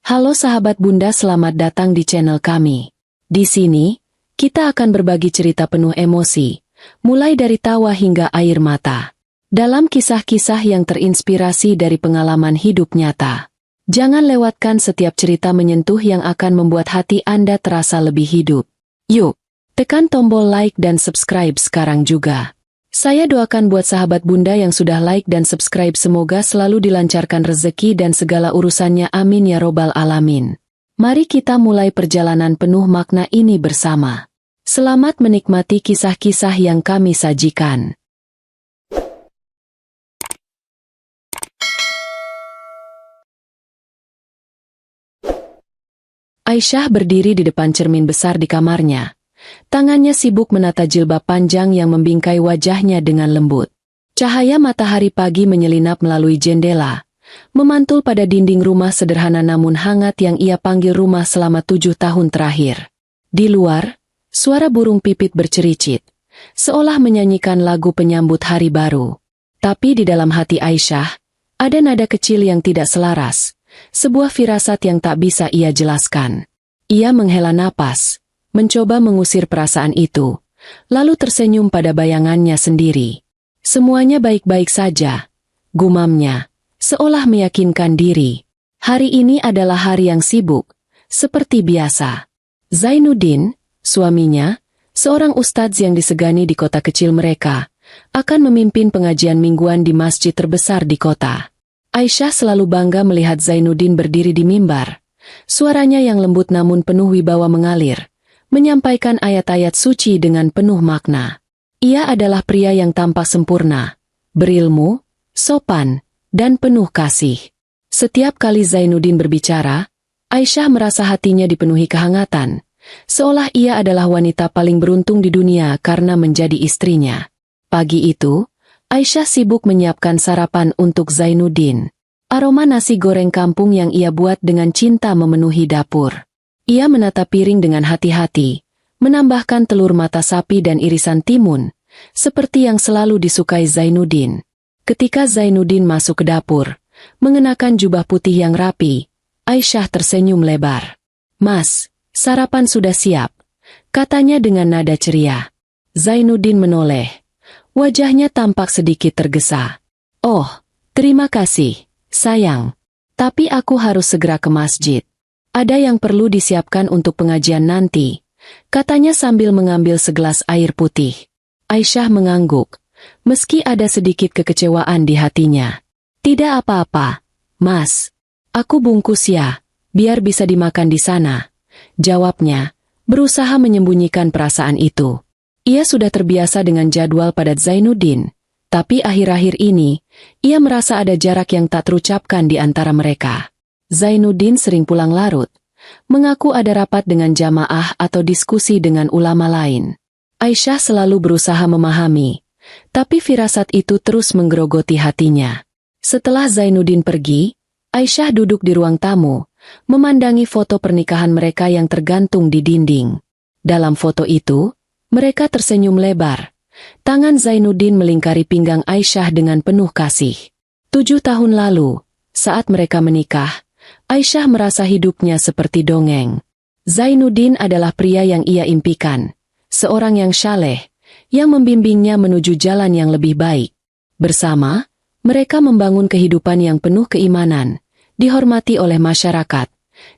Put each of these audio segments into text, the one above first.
Halo sahabat Bunda, selamat datang di channel kami. Di sini, kita akan berbagi cerita penuh emosi, mulai dari tawa hingga air mata. Dalam kisah-kisah yang terinspirasi dari pengalaman hidup nyata. Jangan lewatkan setiap cerita menyentuh yang akan membuat hati Anda terasa lebih hidup. Yuk, tekan tombol like dan subscribe sekarang juga. Saya doakan buat sahabat Bunda yang sudah like dan subscribe, semoga selalu dilancarkan rezeki dan segala urusannya, amin ya robbal alamin. Mari kita mulai perjalanan penuh makna ini bersama. Selamat menikmati kisah-kisah yang kami sajikan. Aisyah berdiri di depan cermin besar di kamarnya. Tangannya sibuk menata jilbab panjang yang membingkai wajahnya dengan lembut. Cahaya matahari pagi menyelinap melalui jendela, memantul pada dinding rumah sederhana namun hangat yang ia panggil rumah selama 7 tahun terakhir. Di luar, suara burung pipit bercericit, seolah menyanyikan lagu penyambut hari baru. Tapi di dalam hati Aisyah, ada nada kecil yang tidak selaras, sebuah firasat yang tak bisa ia jelaskan. Ia menghela napas, mencoba mengusir perasaan itu, lalu tersenyum pada bayangannya sendiri. Semuanya baik-baik saja, gumamnya, seolah meyakinkan diri. Hari ini adalah hari yang sibuk, seperti biasa. Zainuddin, suaminya, seorang ustadz yang disegani di kota kecil mereka, akan memimpin pengajian mingguan di masjid terbesar di kota. Aisyah selalu bangga melihat Zainuddin berdiri di mimbar. Suaranya yang lembut namun penuh wibawa mengalir, menyampaikan ayat-ayat suci dengan penuh makna. Ia adalah pria yang tampak sempurna, berilmu, sopan, dan penuh kasih. Setiap kali Zainuddin berbicara, Aisyah merasa hatinya dipenuhi kehangatan, seolah ia adalah wanita paling beruntung di dunia karena menjadi istrinya. Pagi itu, Aisyah sibuk menyiapkan sarapan untuk Zainuddin. Aroma nasi goreng kampung yang ia buat dengan cinta memenuhi dapur. Ia menata piring dengan hati-hati, menambahkan telur mata sapi dan irisan timun, seperti yang selalu disukai Zainuddin. Ketika Zainuddin masuk ke dapur, mengenakan jubah putih yang rapi, Aisyah tersenyum lebar. "Mas, sarapan sudah siap," katanya dengan nada ceria. Zainuddin menoleh. Wajahnya tampak sedikit tergesa. "Oh, terima kasih, sayang. Tapi aku harus segera ke masjid. Ada yang perlu disiapkan untuk pengajian nanti," katanya sambil mengambil segelas air putih. Aisyah mengangguk, meski ada sedikit kekecewaan di hatinya. "Tidak apa-apa, Mas. Aku bungkus ya, biar bisa dimakan di sana," jawabnya, berusaha menyembunyikan perasaan itu. Ia sudah terbiasa dengan jadwal padat Zainuddin, tapi akhir-akhir ini, ia merasa ada jarak yang tak terucapkan di antara mereka. Zainuddin sering pulang larut, mengaku ada rapat dengan jamaah atau diskusi dengan ulama lain. Aisyah selalu berusaha memahami, tapi firasat itu terus menggerogoti hatinya. Setelah Zainuddin pergi, Aisyah duduk di ruang tamu, memandangi foto pernikahan mereka yang tergantung di dinding. Dalam foto itu, mereka tersenyum lebar. Tangan Zainuddin melingkari pinggang Aisyah dengan penuh kasih. 7 tahun lalu, saat mereka menikah, Aisyah merasa hidupnya seperti dongeng. Zainuddin adalah pria yang ia impikan, seorang yang saleh, yang membimbingnya menuju jalan yang lebih baik. Bersama, mereka membangun kehidupan yang penuh keimanan, dihormati oleh masyarakat,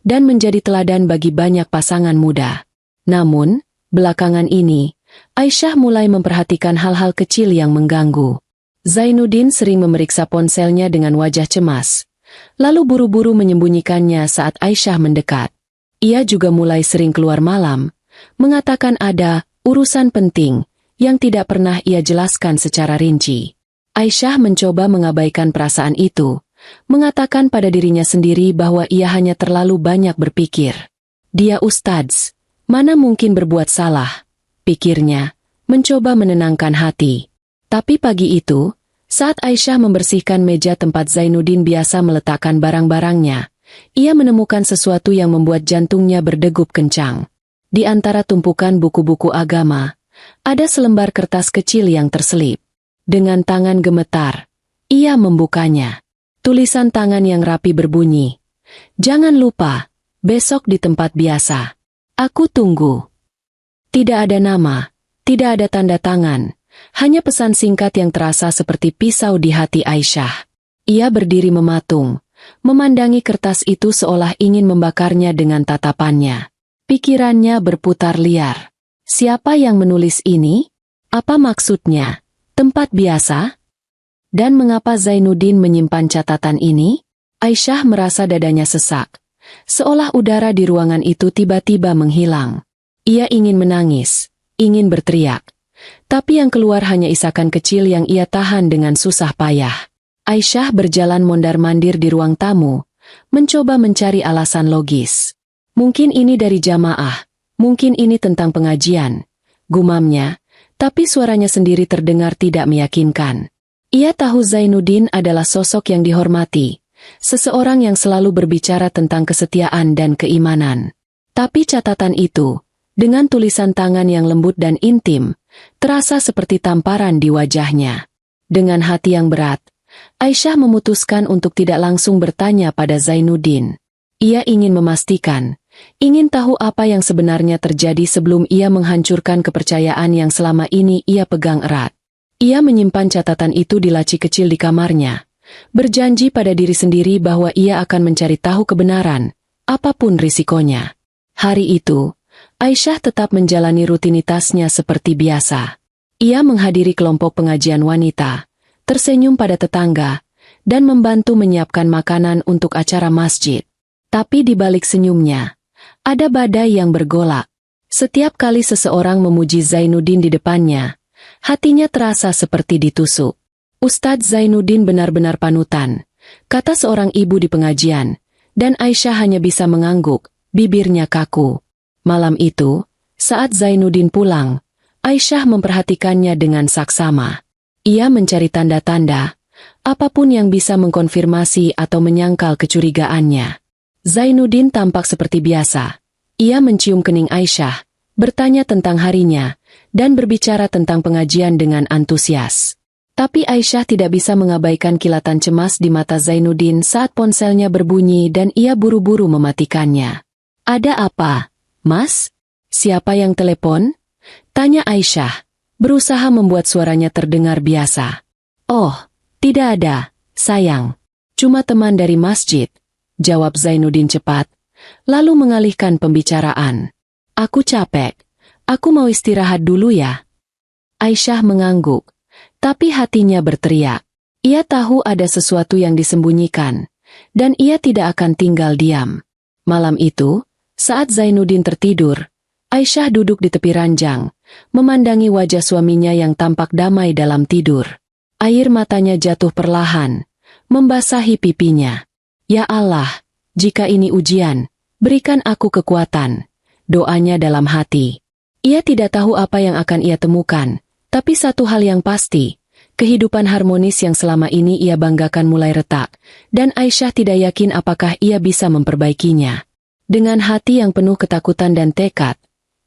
dan menjadi teladan bagi banyak pasangan muda. Namun, belakangan ini, Aisyah mulai memperhatikan hal-hal kecil yang mengganggu. Zainuddin sering memeriksa ponselnya dengan wajah cemas, lalu buru-buru menyembunyikannya saat Aisyah mendekat. Ia juga mulai sering keluar malam, mengatakan ada urusan penting yang tidak pernah ia jelaskan secara rinci. Aisyah mencoba mengabaikan perasaan itu, mengatakan pada dirinya sendiri bahwa ia hanya terlalu banyak berpikir. Dia ustadz, mana mungkin berbuat salah, pikirnya, mencoba menenangkan hati. Tapi pagi itu, saat Aisyah membersihkan meja tempat Zainuddin biasa meletakkan barang-barangnya, ia menemukan sesuatu yang membuat jantungnya berdegup kencang. Di antara tumpukan buku-buku agama, ada selembar kertas kecil yang terselip. Dengan tangan gemetar, ia membukanya. Tulisan tangan yang rapi berbunyi, Jangan lupa, besok di tempat biasa. Aku tunggu. Tidak ada nama, tidak ada tanda tangan, hanya pesan singkat yang terasa seperti pisau di hati Aisyah. Ia berdiri mematung, memandangi kertas itu seolah ingin membakarnya dengan tatapannya. Pikirannya berputar liar. Siapa yang menulis ini? Apa maksudnya? Tempat biasa? Dan mengapa Zainuddin menyimpan catatan ini? Aisyah merasa dadanya sesak, seolah udara di ruangan itu tiba-tiba menghilang. Ia ingin menangis, ingin berteriak, tapi yang keluar hanya isakan kecil yang ia tahan dengan susah payah. Aisyah berjalan mondar-mandir di ruang tamu, mencoba mencari alasan logis. Mungkin ini dari jamaah, mungkin ini tentang pengajian, gumamnya, tapi suaranya sendiri terdengar tidak meyakinkan. Ia tahu Zainuddin adalah sosok yang dihormati, seseorang yang selalu berbicara tentang kesetiaan dan keimanan. Tapi catatan itu, dengan tulisan tangan yang lembut dan intim, terasa seperti tamparan di wajahnya. Dengan hati yang berat, Aisyah memutuskan untuk tidak langsung bertanya pada Zainuddin. Ia ingin memastikan, ingin tahu apa yang sebenarnya terjadi sebelum ia menghancurkan kepercayaan yang selama ini ia pegang erat. Ia menyimpan catatan itu di laci kecil di kamarnya, berjanji pada diri sendiri bahwa ia akan mencari tahu kebenaran, apapun risikonya. Hari itu, Aisyah tetap menjalani rutinitasnya seperti biasa. Ia menghadiri kelompok pengajian wanita, tersenyum pada tetangga, dan membantu menyiapkan makanan untuk acara masjid. Tapi di balik senyumnya, ada badai yang bergolak. Setiap kali seseorang memuji Zainuddin di depannya, hatinya terasa seperti ditusuk. Ustadz Zainuddin benar-benar panutan, kata seorang ibu di pengajian, dan Aisyah hanya bisa mengangguk, bibirnya kaku. Malam itu, saat Zainuddin pulang, Aisyah memperhatikannya dengan saksama. Ia mencari tanda-tanda, apapun yang bisa mengkonfirmasi atau menyangkal kecurigaannya. Zainuddin tampak seperti biasa. Ia mencium kening Aisyah, bertanya tentang harinya, dan berbicara tentang pengajian dengan antusias. Tapi Aisyah tidak bisa mengabaikan kilatan cemas di mata Zainuddin saat ponselnya berbunyi dan ia buru-buru mematikannya. Ada apa, Mas? Siapa yang telepon? Tanya Aisyah, berusaha membuat suaranya terdengar biasa. Oh, tidak ada, sayang. Cuma teman dari masjid, jawab Zainuddin cepat, lalu mengalihkan pembicaraan. Aku capek, aku mau istirahat dulu ya. Aisyah mengangguk, tapi hatinya berteriak. Ia tahu ada sesuatu yang disembunyikan, dan ia tidak akan tinggal diam. Malam itu, saat Zainuddin tertidur, Aisyah duduk di tepi ranjang, memandangi wajah suaminya yang tampak damai dalam tidur. Air matanya jatuh perlahan, membasahi pipinya. Ya Allah, jika ini ujian, berikan aku kekuatan. Doanya dalam hati. Ia tidak tahu apa yang akan ia temukan, tapi satu hal yang pasti, kehidupan harmonis yang selama ini ia banggakan mulai retak, dan Aisyah tidak yakin apakah ia bisa memperbaikinya. Dengan hati yang penuh ketakutan dan tekad,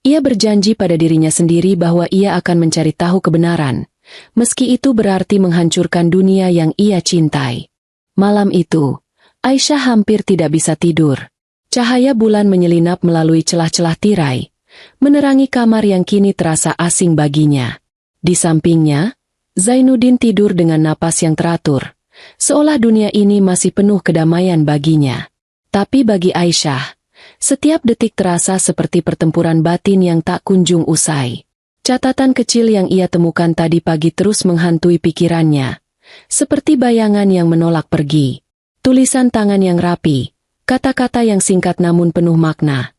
ia berjanji pada dirinya sendiri bahwa ia akan mencari tahu kebenaran, meski itu berarti menghancurkan dunia yang ia cintai. Malam itu, Aisyah hampir tidak bisa tidur. Cahaya bulan menyelinap melalui celah-celah tirai, menerangi kamar yang kini terasa asing baginya. Di sampingnya, Zainuddin tidur dengan napas yang teratur, seolah dunia ini masih penuh kedamaian baginya. Tapi bagi Aisyah, setiap detik terasa seperti pertempuran batin yang tak kunjung usai. Catatan kecil yang ia temukan tadi pagi terus menghantui pikirannya, seperti bayangan yang menolak pergi. Tulisan tangan yang rapi, kata-kata yang singkat namun penuh makna.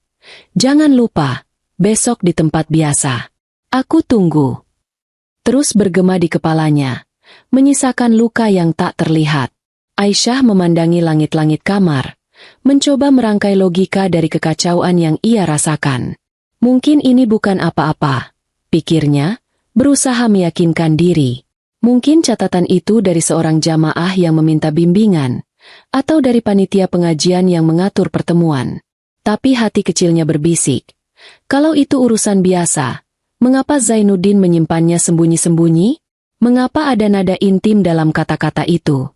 Jangan lupa, besok di tempat biasa. Aku tunggu. Terus bergema di kepalanya, menyisakan luka yang tak terlihat. Aisyah memandangi langit-langit kamar, mencoba merangkai logika dari kekacauan yang ia rasakan. Mungkin ini bukan apa-apa, pikirnya, berusaha meyakinkan diri. Mungkin catatan itu dari seorang jamaah yang meminta bimbingan, atau dari panitia pengajian yang mengatur pertemuan. Tapi hati kecilnya berbisik, kalau itu urusan biasa, mengapa Zainuddin menyimpannya sembunyi-sembunyi? Mengapa ada nada intim dalam kata-kata itu?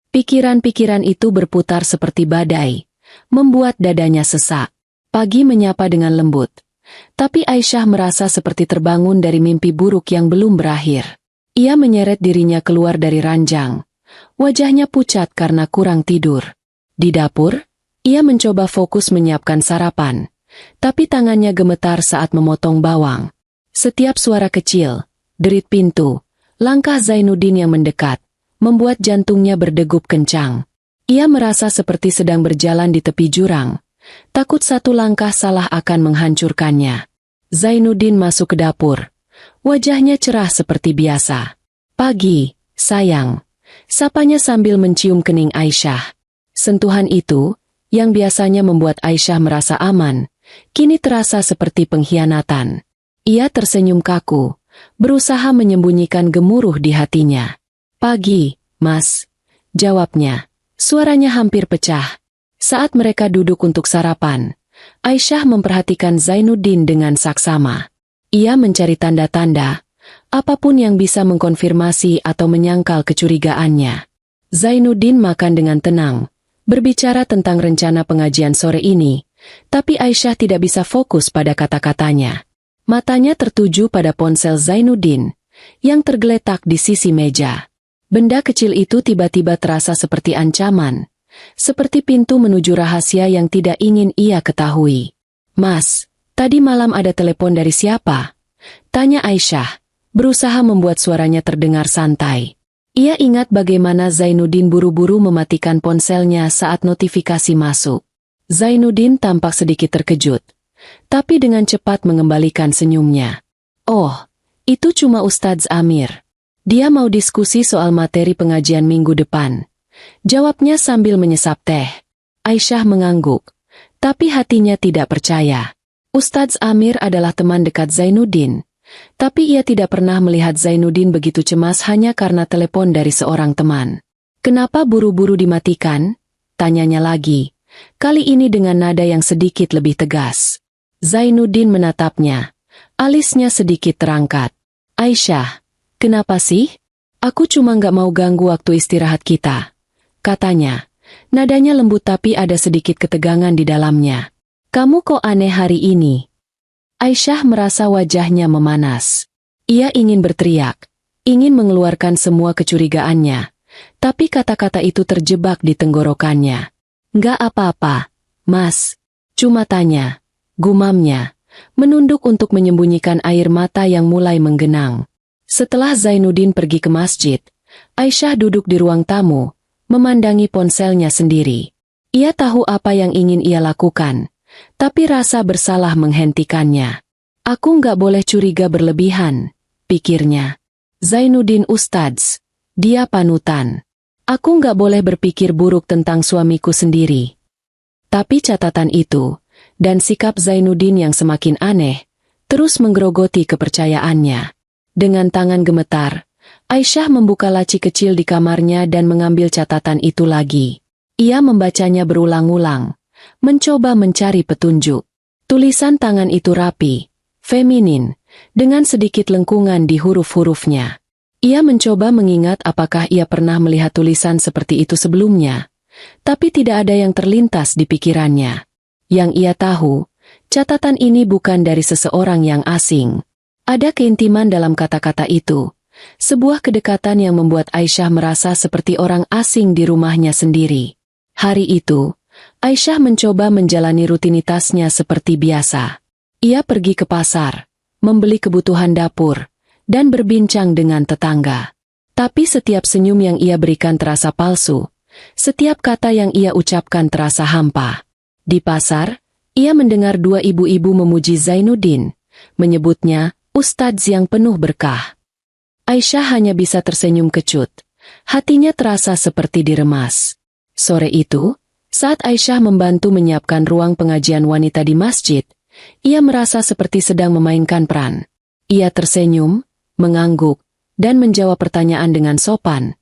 Pikiran-pikiran itu berputar seperti badai, membuat dadanya sesak. Pagi menyapa dengan lembut. Tapi Aisyah merasa seperti terbangun dari mimpi buruk yang belum berakhir. Ia menyeret dirinya keluar dari ranjang. Wajahnya pucat karena kurang tidur. Di dapur, ia mencoba fokus menyiapkan sarapan. Tapi tangannya gemetar saat memotong bawang. Setiap suara kecil, derit pintu, langkah Zainuddin yang mendekat, membuat jantungnya berdegup kencang. Ia merasa seperti sedang berjalan di tepi jurang. Takut satu langkah salah akan menghancurkannya. Zainuddin masuk ke dapur. Wajahnya cerah seperti biasa. "Pagi, sayang," sapanya sambil mencium kening Aisyah. Sentuhan itu, yang biasanya membuat Aisyah merasa aman, kini terasa seperti pengkhianatan. Ia tersenyum kaku, berusaha menyembunyikan gemuruh di hatinya. "Pagi, Mas," jawabnya. Suaranya hampir pecah. Saat mereka duduk untuk sarapan, Aisyah memperhatikan Zainuddin dengan saksama. Ia mencari tanda-tanda, apapun yang bisa mengkonfirmasi atau menyangkal kecurigaannya. Zainuddin makan dengan tenang, berbicara tentang rencana pengajian sore ini, tapi Aisyah tidak bisa fokus pada kata-katanya. Matanya tertuju pada ponsel Zainuddin, yang tergeletak di sisi meja. Benda kecil itu tiba-tiba terasa seperti ancaman. Seperti pintu menuju rahasia yang tidak ingin ia ketahui. "Mas, tadi malam ada telepon dari siapa?" tanya Aisyah, berusaha membuat suaranya terdengar santai. Ia ingat bagaimana Zainuddin buru-buru mematikan ponselnya saat notifikasi masuk. Zainuddin tampak sedikit terkejut, tapi dengan cepat mengembalikan senyumnya. "Oh, itu cuma Ustadz Amir. Dia mau diskusi soal materi pengajian minggu depan," jawabnya sambil menyesap teh. Aisyah mengangguk, tapi hatinya tidak percaya. Ustadz Amir adalah teman dekat Zainuddin, tapi ia tidak pernah melihat Zainuddin begitu cemas hanya karena telepon dari seorang teman. "Kenapa buru-buru dimatikan?" tanyanya lagi, kali ini dengan nada yang sedikit lebih tegas. Zainuddin menatapnya, alisnya sedikit terangkat. "Aisyah, kenapa sih? Aku cuma nggak mau ganggu waktu istirahat kita," katanya. Nadanya lembut tapi ada sedikit ketegangan di dalamnya. "Kamu kok aneh hari ini?" Aisyah merasa wajahnya memanas. Ia ingin berteriak, ingin mengeluarkan semua kecurigaannya, tapi kata-kata itu terjebak di tenggorokannya. "Nggak apa-apa, Mas. Cuma tanya," gumamnya, menunduk untuk menyembunyikan air mata yang mulai menggenang. Setelah Zainuddin pergi ke masjid, Aisyah duduk di ruang tamu, memandangi ponselnya sendiri. Ia tahu apa yang ingin ia lakukan, tapi rasa bersalah menghentikannya. "Aku nggak boleh curiga berlebihan," pikirnya. Zainuddin Ustadz, dia panutan. "Aku nggak boleh berpikir buruk tentang suamiku sendiri." Tapi catatan itu, dan sikap Zainuddin yang semakin aneh, terus menggerogoti kepercayaannya. Dengan tangan gemetar, Aisyah membuka laci kecil di kamarnya dan mengambil catatan itu lagi. Ia membacanya berulang-ulang, mencoba mencari petunjuk. Tulisan tangan itu rapi, feminin, dengan sedikit lengkungan di huruf-hurufnya. Ia mencoba mengingat apakah ia pernah melihat tulisan seperti itu sebelumnya, tapi tidak ada yang terlintas di pikirannya. Yang ia tahu, catatan ini bukan dari seseorang yang asing. Ada keintiman dalam kata-kata itu, sebuah kedekatan yang membuat Aisyah merasa seperti orang asing di rumahnya sendiri. Hari itu, Aisyah mencoba menjalani rutinitasnya seperti biasa. Ia pergi ke pasar, membeli kebutuhan dapur, dan berbincang dengan tetangga. Tapi setiap senyum yang ia berikan terasa palsu, setiap kata yang ia ucapkan terasa hampa. Di pasar, ia mendengar dua ibu-ibu memuji Zainuddin, menyebutnya Ustadz yang penuh berkah. Aisyah hanya bisa tersenyum kecut, hatinya terasa seperti diremas. Sore itu, saat Aisyah membantu menyiapkan ruang pengajian wanita di masjid, ia merasa seperti sedang memainkan peran. Ia tersenyum, mengangguk, dan menjawab pertanyaan dengan sopan,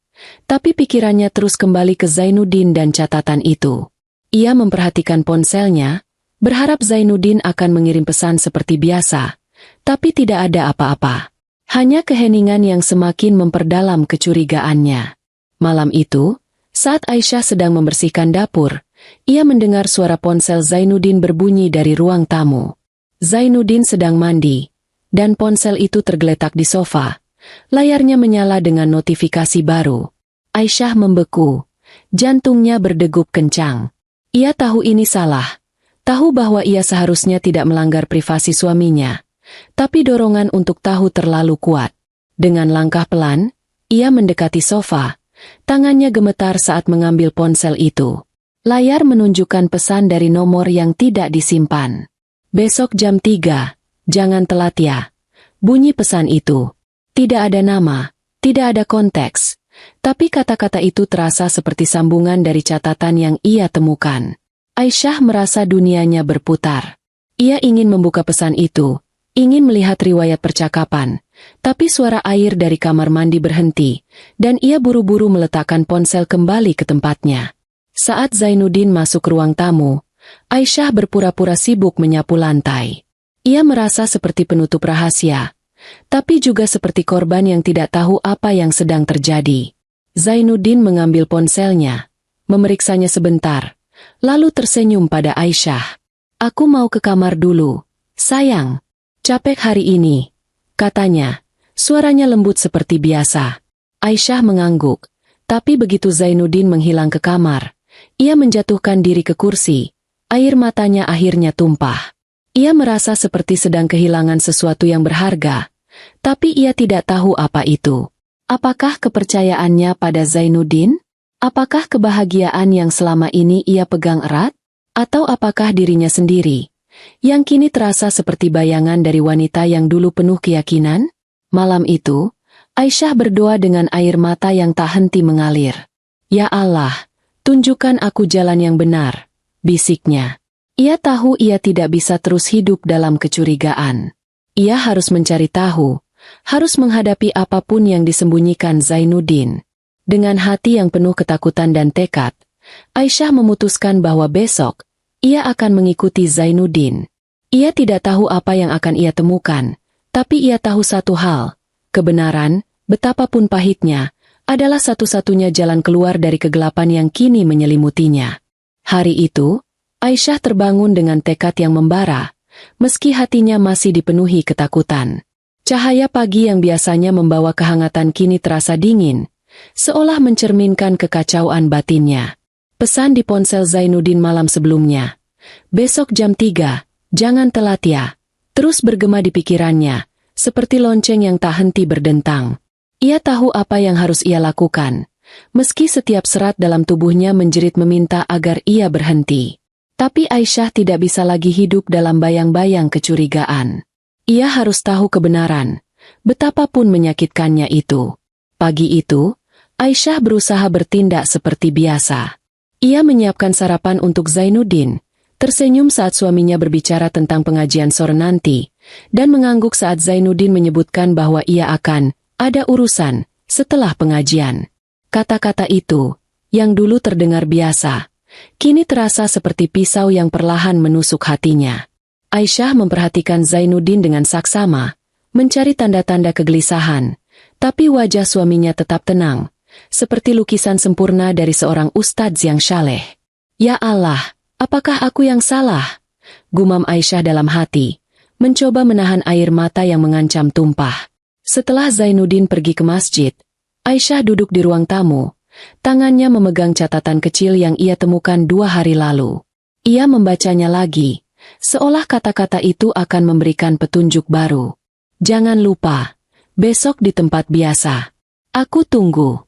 tapi pikirannya terus kembali ke Zainuddin dan catatan itu. Ia memperhatikan ponselnya, berharap Zainuddin akan mengirim pesan seperti biasa, tapi tidak ada apa-apa. Hanya keheningan yang semakin memperdalam kecurigaannya. Malam itu, saat Aisyah sedang membersihkan dapur, ia mendengar suara ponsel Zainuddin berbunyi dari ruang tamu. Zainuddin sedang mandi, dan ponsel itu tergeletak di sofa. Layarnya menyala dengan notifikasi baru. Aisyah membeku. Jantungnya berdegup kencang. Ia tahu ini salah. Tahu bahwa ia seharusnya tidak melanggar privasi suaminya. Tapi dorongan untuk tahu terlalu kuat. Dengan langkah pelan, ia mendekati sofa. Tangannya gemetar saat mengambil ponsel itu. Layar menunjukkan pesan dari nomor yang tidak disimpan. Besok jam 3, jangan telat ya. Bunyi pesan itu. Tidak ada nama, tidak ada konteks. Tapi kata-kata itu terasa seperti sambungan dari catatan yang ia temukan. Aisyah merasa dunianya berputar. Ia ingin membuka pesan itu, ingin melihat riwayat percakapan. Tapi suara air dari kamar mandi berhenti, dan ia buru-buru meletakkan ponsel kembali ke tempatnya. Saat Zainuddin masuk ruang tamu, Aisyah berpura-pura sibuk menyapu lantai. Ia merasa seperti penutup rahasia, tapi juga seperti korban yang tidak tahu apa yang sedang terjadi. Zainuddin mengambil ponselnya, memeriksanya sebentar, lalu tersenyum pada Aisyah. "Aku mau ke kamar dulu, sayang. Capek hari ini," katanya. Suaranya lembut seperti biasa. Aisyah mengangguk, tapi begitu Zainuddin menghilang ke kamar, ia menjatuhkan diri ke kursi. Air matanya akhirnya tumpah. Ia merasa seperti sedang kehilangan sesuatu yang berharga, tapi ia tidak tahu apa itu. Apakah kepercayaannya pada Zainuddin? Apakah kebahagiaan yang selama ini ia pegang erat? Atau apakah dirinya sendiri, yang kini terasa seperti bayangan dari wanita yang dulu penuh keyakinan? Malam itu, Aisyah berdoa dengan air mata yang tak henti mengalir. "Ya Allah, tunjukkan aku jalan yang benar," bisiknya. Ia tahu ia tidak bisa terus hidup dalam kecurigaan. Ia harus mencari tahu, harus menghadapi apapun yang disembunyikan Zainuddin. Dengan hati yang penuh ketakutan dan tekad, Aisyah memutuskan bahwa besok, ia akan mengikuti Zainuddin. Ia tidak tahu apa yang akan ia temukan, tapi ia tahu satu hal, kebenaran, betapapun pahitnya, adalah satu-satunya jalan keluar dari kegelapan yang kini menyelimutinya. Hari itu, Aisyah terbangun dengan tekad yang membara, meski hatinya masih dipenuhi ketakutan. Cahaya pagi yang biasanya membawa kehangatan kini terasa dingin, seolah mencerminkan kekacauan batinnya. Pesan di ponsel Zainuddin malam sebelumnya. "Besok jam 3, jangan telat ya." Terus bergema di pikirannya, seperti lonceng yang tak henti berdentang. Ia tahu apa yang harus ia lakukan, meski setiap serat dalam tubuhnya menjerit meminta agar ia berhenti. Tapi Aisyah tidak bisa lagi hidup dalam bayang-bayang kecurigaan. Ia harus tahu kebenaran, betapapun menyakitkannya itu. Pagi itu, Aisyah berusaha bertindak seperti biasa. Ia menyiapkan sarapan untuk Zainuddin, tersenyum saat suaminya berbicara tentang pengajian sore nanti, dan mengangguk saat Zainuddin menyebutkan bahwa ia akan ada urusan setelah pengajian. Kata-kata itu, yang dulu terdengar biasa, kini terasa seperti pisau yang perlahan menusuk hatinya. Aisyah memperhatikan Zainuddin dengan saksama, mencari tanda-tanda kegelisahan, tapi wajah suaminya tetap tenang, seperti lukisan sempurna dari seorang ustadz yang syaleh. "Ya Allah, apakah aku yang salah?" gumam Aisyah dalam hati, mencoba menahan air mata yang mengancam tumpah. Setelah Zainuddin pergi ke masjid, Aisyah duduk di ruang tamu, tangannya memegang catatan kecil yang ia temukan 2 hari lalu. Ia membacanya lagi, seolah kata-kata itu akan memberikan petunjuk baru. "Jangan lupa, besok di tempat biasa. Aku tunggu."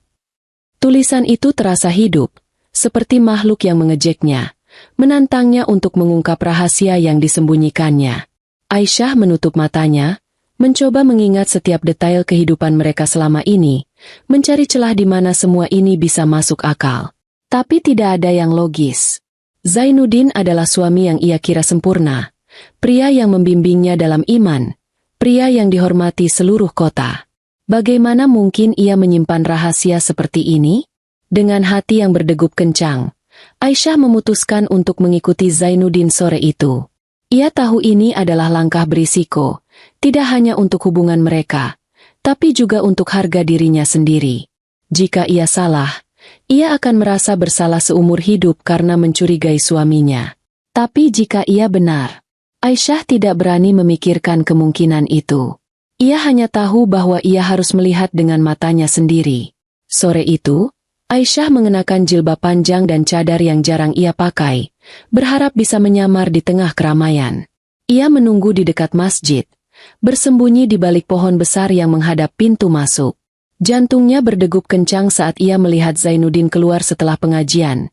Tulisan itu terasa hidup, seperti makhluk yang mengejeknya, menantangnya untuk mengungkap rahasia yang disembunyikannya. Aisyah menutup matanya, mencoba mengingat setiap detail kehidupan mereka selama ini, mencari celah di mana semua ini bisa masuk akal. Tapi tidak ada yang logis. Zainuddin adalah suami yang ia kira sempurna, pria yang membimbingnya dalam iman, pria yang dihormati seluruh kota. Bagaimana mungkin ia menyimpan rahasia seperti ini? Dengan hati yang berdegup kencang, Aisyah memutuskan untuk mengikuti Zainuddin sore itu. Ia tahu ini adalah langkah berisiko, tidak hanya untuk hubungan mereka, tapi juga untuk harga dirinya sendiri. Jika ia salah, ia akan merasa bersalah seumur hidup karena mencurigai suaminya. Tapi jika ia benar, Aisyah tidak berani memikirkan kemungkinan itu. Ia hanya tahu bahwa ia harus melihat dengan matanya sendiri. Sore itu, Aisyah mengenakan jilbab panjang dan cadar yang jarang ia pakai, berharap bisa menyamar di tengah keramaian. Ia menunggu di dekat masjid, bersembunyi di balik pohon besar yang menghadap pintu masuk. Jantungnya berdegup kencang saat ia melihat Zainuddin keluar setelah pengajian.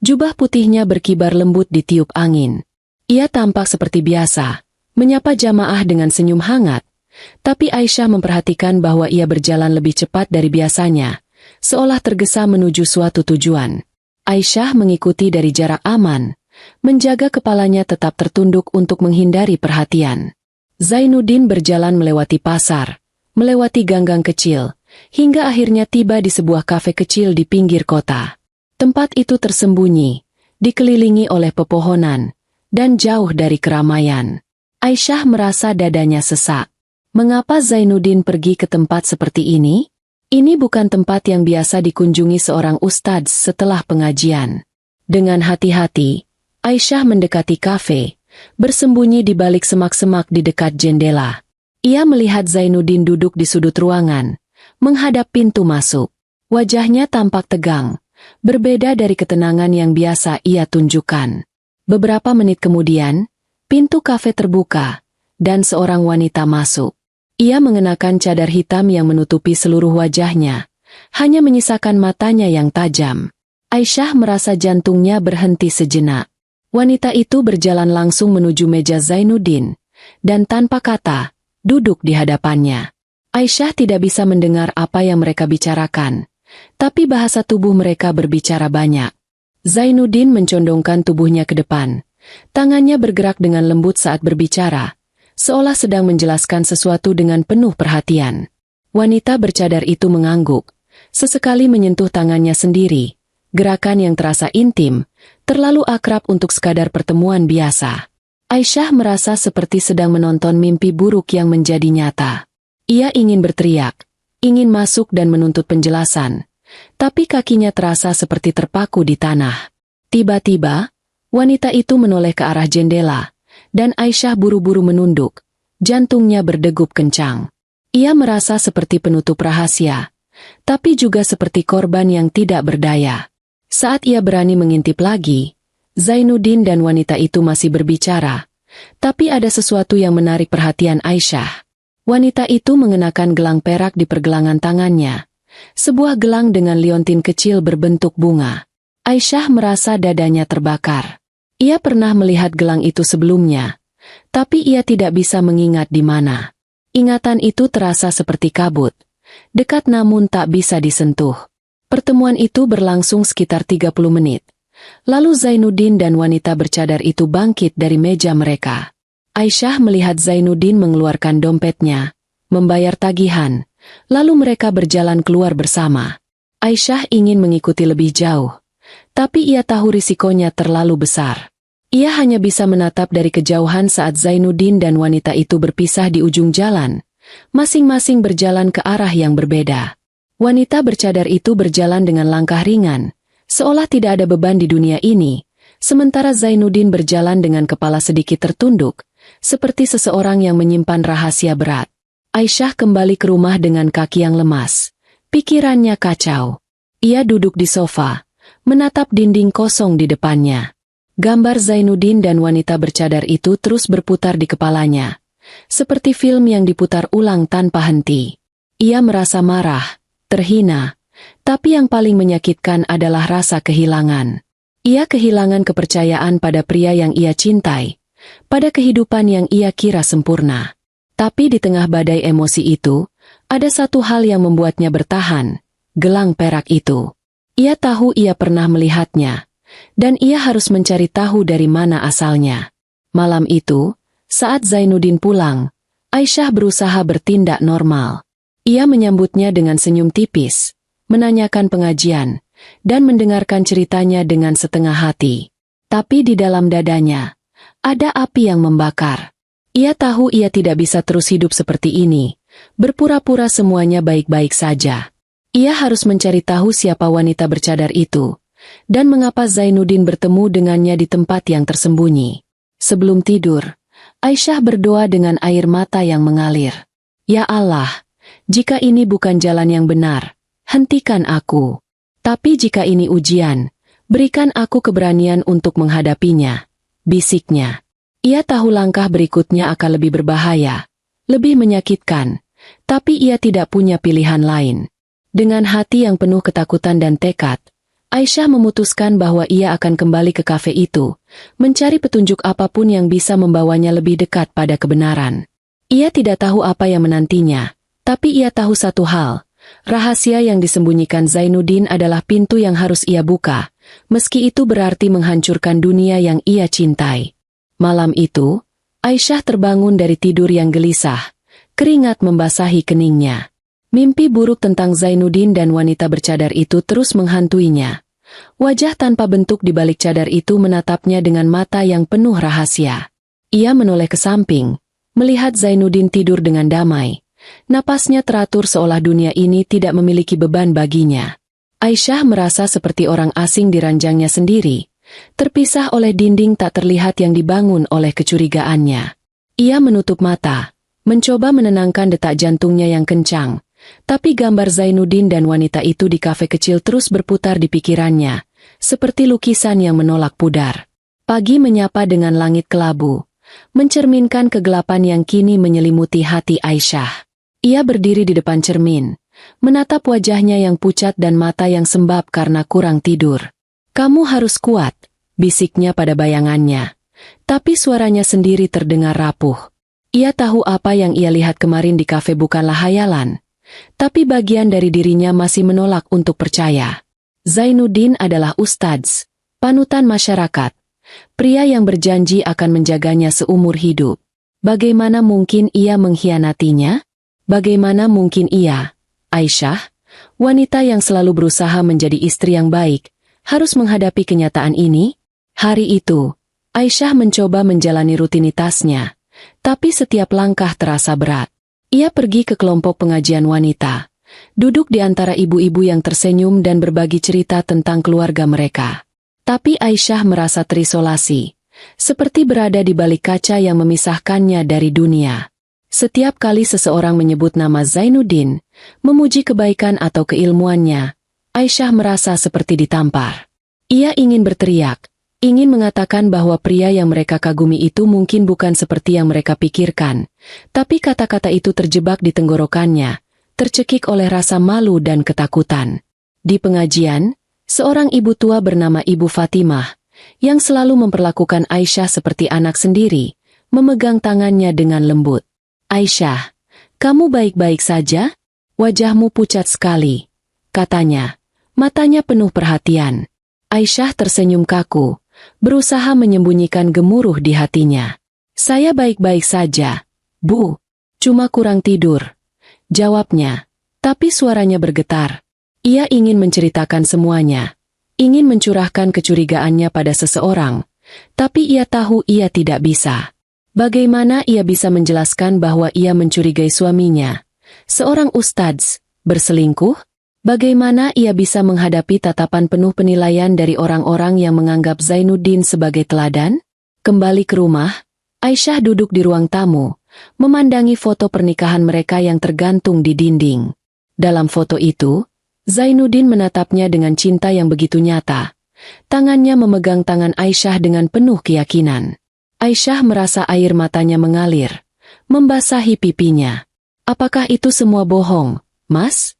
Jubah putihnya berkibar lembut ditiup angin. Ia tampak seperti biasa, menyapa jamaah dengan senyum hangat. Tapi Aisyah memperhatikan bahwa ia berjalan lebih cepat dari biasanya, seolah tergesa menuju suatu tujuan. Aisyah mengikuti dari jarak aman, menjaga kepalanya tetap tertunduk untuk menghindari perhatian. Zainuddin berjalan melewati pasar, melewati gang-gang kecil, hingga akhirnya tiba di sebuah kafe kecil di pinggir kota. Tempat itu tersembunyi, dikelilingi oleh pepohonan, dan jauh dari keramaian. Aisyah merasa dadanya sesak. Mengapa Zainuddin pergi ke tempat seperti ini? Ini bukan tempat yang biasa dikunjungi seorang ustadz setelah pengajian. Dengan hati-hati, Aisyah mendekati kafe, bersembunyi di balik semak-semak di dekat jendela. Ia melihat Zainuddin duduk di sudut ruangan, menghadap pintu masuk. Wajahnya tampak tegang, berbeda dari ketenangan yang biasa ia tunjukkan. Beberapa menit kemudian, pintu kafe terbuka, dan seorang wanita masuk. Ia mengenakan cadar hitam yang menutupi seluruh wajahnya, hanya menyisakan matanya yang tajam. Aisyah merasa jantungnya berhenti sejenak. Wanita itu berjalan langsung menuju meja Zainuddin, dan tanpa kata, duduk di hadapannya. Aisyah tidak bisa mendengar apa yang mereka bicarakan, tapi bahasa tubuh mereka berbicara banyak. Zainuddin mencondongkan tubuhnya ke depan. Tangannya bergerak dengan lembut saat berbicara, seolah sedang menjelaskan sesuatu dengan penuh perhatian. Wanita bercadar itu mengangguk, sesekali menyentuh tangannya sendiri, gerakan yang terasa intim, terlalu akrab untuk sekadar pertemuan biasa. Aisyah merasa seperti sedang menonton mimpi buruk yang menjadi nyata. Ia ingin berteriak, ingin masuk dan menuntut penjelasan, tapi kakinya terasa seperti terpaku di tanah. Tiba-tiba, wanita itu menoleh ke arah jendela, dan Aisyah buru-buru menunduk, jantungnya berdegup kencang. Ia merasa seperti penutup rahasia, tapi juga seperti korban yang tidak berdaya. Saat ia berani mengintip lagi, Zainuddin dan wanita itu masih berbicara, tapi ada sesuatu yang menarik perhatian Aisyah. Wanita itu mengenakan gelang perak di pergelangan tangannya, sebuah gelang dengan liontin kecil berbentuk bunga. Aisyah merasa dadanya terbakar. Ia pernah melihat gelang itu sebelumnya, tapi ia tidak bisa mengingat di mana. Ingatan itu terasa seperti kabut, dekat namun tak bisa disentuh. Pertemuan itu berlangsung sekitar 30 menit. Lalu Zainuddin dan wanita bercadar itu bangkit dari meja mereka. Aisyah melihat Zainuddin mengeluarkan dompetnya, membayar tagihan, lalu mereka berjalan keluar bersama. Aisyah ingin mengikuti lebih jauh, tapi ia tahu risikonya terlalu besar. Ia hanya bisa menatap dari kejauhan saat Zainuddin dan wanita itu berpisah di ujung jalan, masing-masing berjalan ke arah yang berbeda. Wanita bercadar itu berjalan dengan langkah ringan, seolah tidak ada beban di dunia ini, sementara Zainuddin berjalan dengan kepala sedikit tertunduk, seperti seseorang yang menyimpan rahasia berat. Aisyah kembali ke rumah dengan kaki yang lemas. Pikirannya kacau. Ia duduk di sofa, menatap dinding kosong di depannya. Gambar Zainuddin dan wanita bercadar itu terus berputar di kepalanya, seperti film yang diputar ulang tanpa henti. Ia merasa marah, terhina, tapi yang paling menyakitkan adalah rasa kehilangan. Ia kehilangan kepercayaan pada pria yang ia cintai, pada kehidupan yang ia kira sempurna. Tapi di tengah badai emosi itu, ada satu hal yang membuatnya bertahan, gelang perak itu. Ia tahu ia pernah melihatnya, dan ia harus mencari tahu dari mana asalnya. Malam itu, saat Zainuddin pulang, Aisyah berusaha bertindak normal. Ia menyambutnya dengan senyum tipis, menanyakan pengajian, dan mendengarkan ceritanya dengan setengah hati. Tapi di dalam dadanya, ada api yang membakar. Ia tahu ia tidak bisa terus hidup seperti ini, berpura-pura semuanya baik-baik saja. Ia harus mencari tahu siapa wanita bercadar itu, dan mengapa Zainuddin bertemu dengannya di tempat yang tersembunyi. Sebelum tidur, Aisyah berdoa dengan air mata yang mengalir. Ya Allah, jika ini bukan jalan yang benar, hentikan aku. Tapi jika ini ujian, berikan aku keberanian untuk menghadapinya, bisiknya. Ia tahu langkah berikutnya akan lebih berbahaya, lebih menyakitkan, tapi ia tidak punya pilihan lain. Dengan hati yang penuh ketakutan dan tekad, Aisyah memutuskan bahwa ia akan kembali ke kafe itu, mencari petunjuk apapun yang bisa membawanya lebih dekat pada kebenaran. Ia tidak tahu apa yang menantinya, tapi ia tahu satu hal, rahasia yang disembunyikan Zainuddin adalah pintu yang harus ia buka, meski itu berarti menghancurkan dunia yang ia cintai. Malam itu, Aisyah terbangun dari tidur yang gelisah, keringat membasahi keningnya. Mimpi buruk tentang Zainuddin dan wanita bercadar itu terus menghantuinya. Wajah tanpa bentuk di balik cadar itu menatapnya dengan mata yang penuh rahasia. Ia menoleh ke samping, melihat Zainuddin tidur dengan damai. Napasnya teratur seolah dunia ini tidak memiliki beban baginya. Aisyah merasa seperti orang asing di ranjangnya sendiri, terpisah oleh dinding tak terlihat yang dibangun oleh kecurigaannya. Ia menutup mata, mencoba menenangkan detak jantungnya yang kencang. Tapi gambar Zainuddin dan wanita itu di kafe kecil terus berputar di pikirannya, seperti lukisan yang menolak pudar. Pagi menyapa dengan langit kelabu, mencerminkan kegelapan yang kini menyelimuti hati Aisyah. Ia berdiri di depan cermin, menatap wajahnya yang pucat dan mata yang sembab karena kurang tidur. "Kamu harus kuat," bisiknya pada bayangannya. Tapi suaranya sendiri terdengar rapuh. Ia tahu apa yang ia lihat kemarin di kafe bukanlah hayalan. Tapi bagian dari dirinya masih menolak untuk percaya. Zainuddin adalah ustadz, panutan masyarakat, pria yang berjanji akan menjaganya seumur hidup. Bagaimana mungkin ia mengkhianatinya? Bagaimana mungkin ia, Aisyah, wanita yang selalu berusaha menjadi istri yang baik, harus menghadapi kenyataan ini? Hari itu, Aisyah mencoba menjalani rutinitasnya, tapi setiap langkah terasa berat. Ia pergi ke kelompok pengajian wanita, duduk di antara ibu-ibu yang tersenyum dan berbagi cerita tentang keluarga mereka. Tapi Aisyah merasa terisolasi, seperti berada di balik kaca yang memisahkannya dari dunia. Setiap kali seseorang menyebut nama Zainuddin, memuji kebaikan atau keilmuannya, Aisyah merasa seperti ditampar. Ia ingin berteriak, ingin mengatakan bahwa pria yang mereka kagumi itu mungkin bukan seperti yang mereka pikirkan, tapi kata-kata itu terjebak di tenggorokannya, tercekik oleh rasa malu dan ketakutan. Di pengajian, seorang ibu tua bernama Ibu Fatimah, yang selalu memperlakukan Aisyah seperti anak sendiri, memegang tangannya dengan lembut. "Aisyah, kamu baik-baik saja? Wajahmu pucat sekali," katanya, matanya penuh perhatian. Aisyah tersenyum kaku, berusaha menyembunyikan gemuruh di hatinya. "Saya baik-baik saja, Bu. Cuma kurang tidur," jawabnya. Tapi suaranya bergetar. Ia ingin menceritakan semuanya, ingin mencurahkan kecurigaannya pada seseorang, tapi ia tahu ia tidak bisa. Bagaimana ia bisa menjelaskan bahwa ia mencurigai suaminya, seorang ustadz, berselingkuh? Bagaimana ia bisa menghadapi tatapan penuh penilaian dari orang-orang yang menganggap Zainuddin sebagai teladan? Kembali ke rumah, Aisyah duduk di ruang tamu, memandangi foto pernikahan mereka yang tergantung di dinding. Dalam foto itu, Zainuddin menatapnya dengan cinta yang begitu nyata. Tangannya memegang tangan Aisyah dengan penuh keyakinan. Aisyah merasa air matanya mengalir, membasahi pipinya. "Apakah itu semua bohong, Mas?"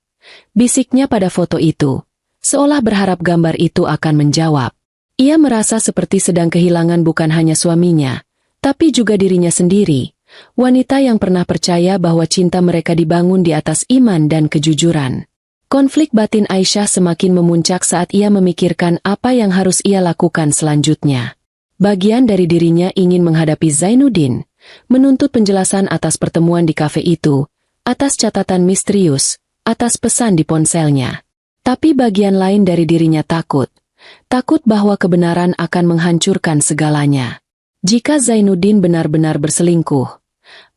bisiknya pada foto itu, seolah berharap gambar itu akan menjawab. Ia merasa seperti sedang kehilangan bukan hanya suaminya, tapi juga dirinya sendiri, wanita yang pernah percaya bahwa cinta mereka dibangun di atas iman dan kejujuran. Konflik batin Aisyah semakin memuncak saat ia memikirkan apa yang harus ia lakukan selanjutnya. Bagian dari dirinya ingin menghadapi Zainuddin, menuntut penjelasan atas pertemuan di kafe itu, atas catatan misterius, atas pesan di ponselnya. Tapi bagian lain dari dirinya takut bahwa kebenaran akan menghancurkan segalanya. Jika Zainuddin benar-benar berselingkuh,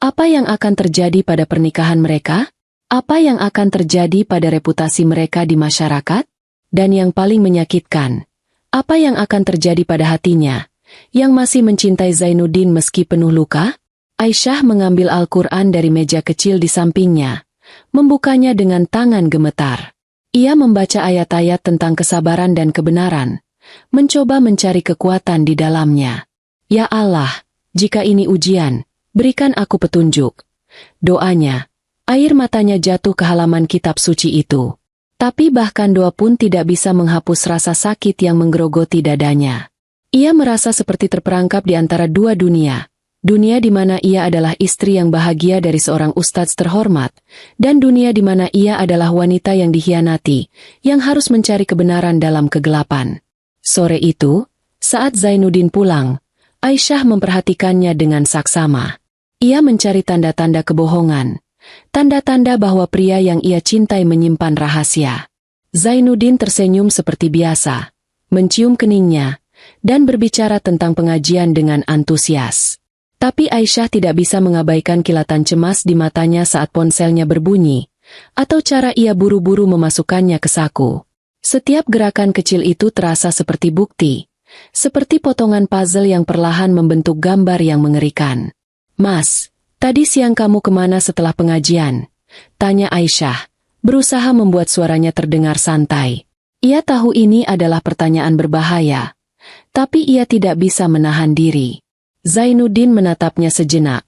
apa yang akan terjadi pada pernikahan mereka? Apa yang akan terjadi pada reputasi mereka di masyarakat? Dan yang paling menyakitkan, apa yang akan terjadi pada hatinya, yang masih mencintai Zainuddin meski penuh luka? Aisyah mengambil Al-Quran dari meja kecil di sampingnya, membukanya dengan tangan gemetar. Ia membaca ayat-ayat tentang kesabaran dan kebenaran, mencoba mencari kekuatan di dalamnya. Ya Allah, jika ini ujian, berikan aku petunjuk. Doanya, air matanya jatuh ke halaman kitab suci itu. Tapi bahkan doa pun tidak bisa menghapus rasa sakit yang menggerogoti dadanya. Ia merasa seperti terperangkap di antara dua dunia. Dunia di mana ia adalah istri yang bahagia dari seorang ustadz terhormat, dan dunia di mana ia adalah wanita yang dikhianati, yang harus mencari kebenaran dalam kegelapan. Sore itu, saat Zainuddin pulang, Aisyah memperhatikannya dengan saksama. Ia mencari tanda-tanda kebohongan, tanda-tanda bahwa pria yang ia cintai menyimpan rahasia. Zainuddin tersenyum seperti biasa, mencium keningnya, dan berbicara tentang pengajian dengan antusias. Tapi Aisyah tidak bisa mengabaikan kilatan cemas di matanya saat ponselnya berbunyi, atau cara ia buru-buru memasukkannya ke saku. Setiap gerakan kecil itu terasa seperti bukti, seperti potongan puzzle yang perlahan membentuk gambar yang mengerikan. "Mas, tadi siang kamu kemana setelah pengajian?" tanya Aisyah, berusaha membuat suaranya terdengar santai. Ia tahu ini adalah pertanyaan berbahaya, tapi ia tidak bisa menahan diri. Zainuddin menatapnya sejenak,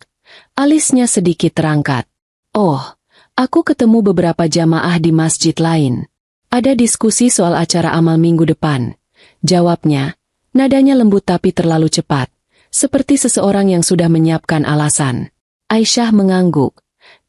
alisnya sedikit terangkat. "Oh, aku ketemu beberapa jamaah di masjid lain. Ada diskusi soal acara amal minggu depan," jawabnya, nadanya lembut tapi terlalu cepat, seperti seseorang yang sudah menyiapkan alasan. Aisyah mengangguk,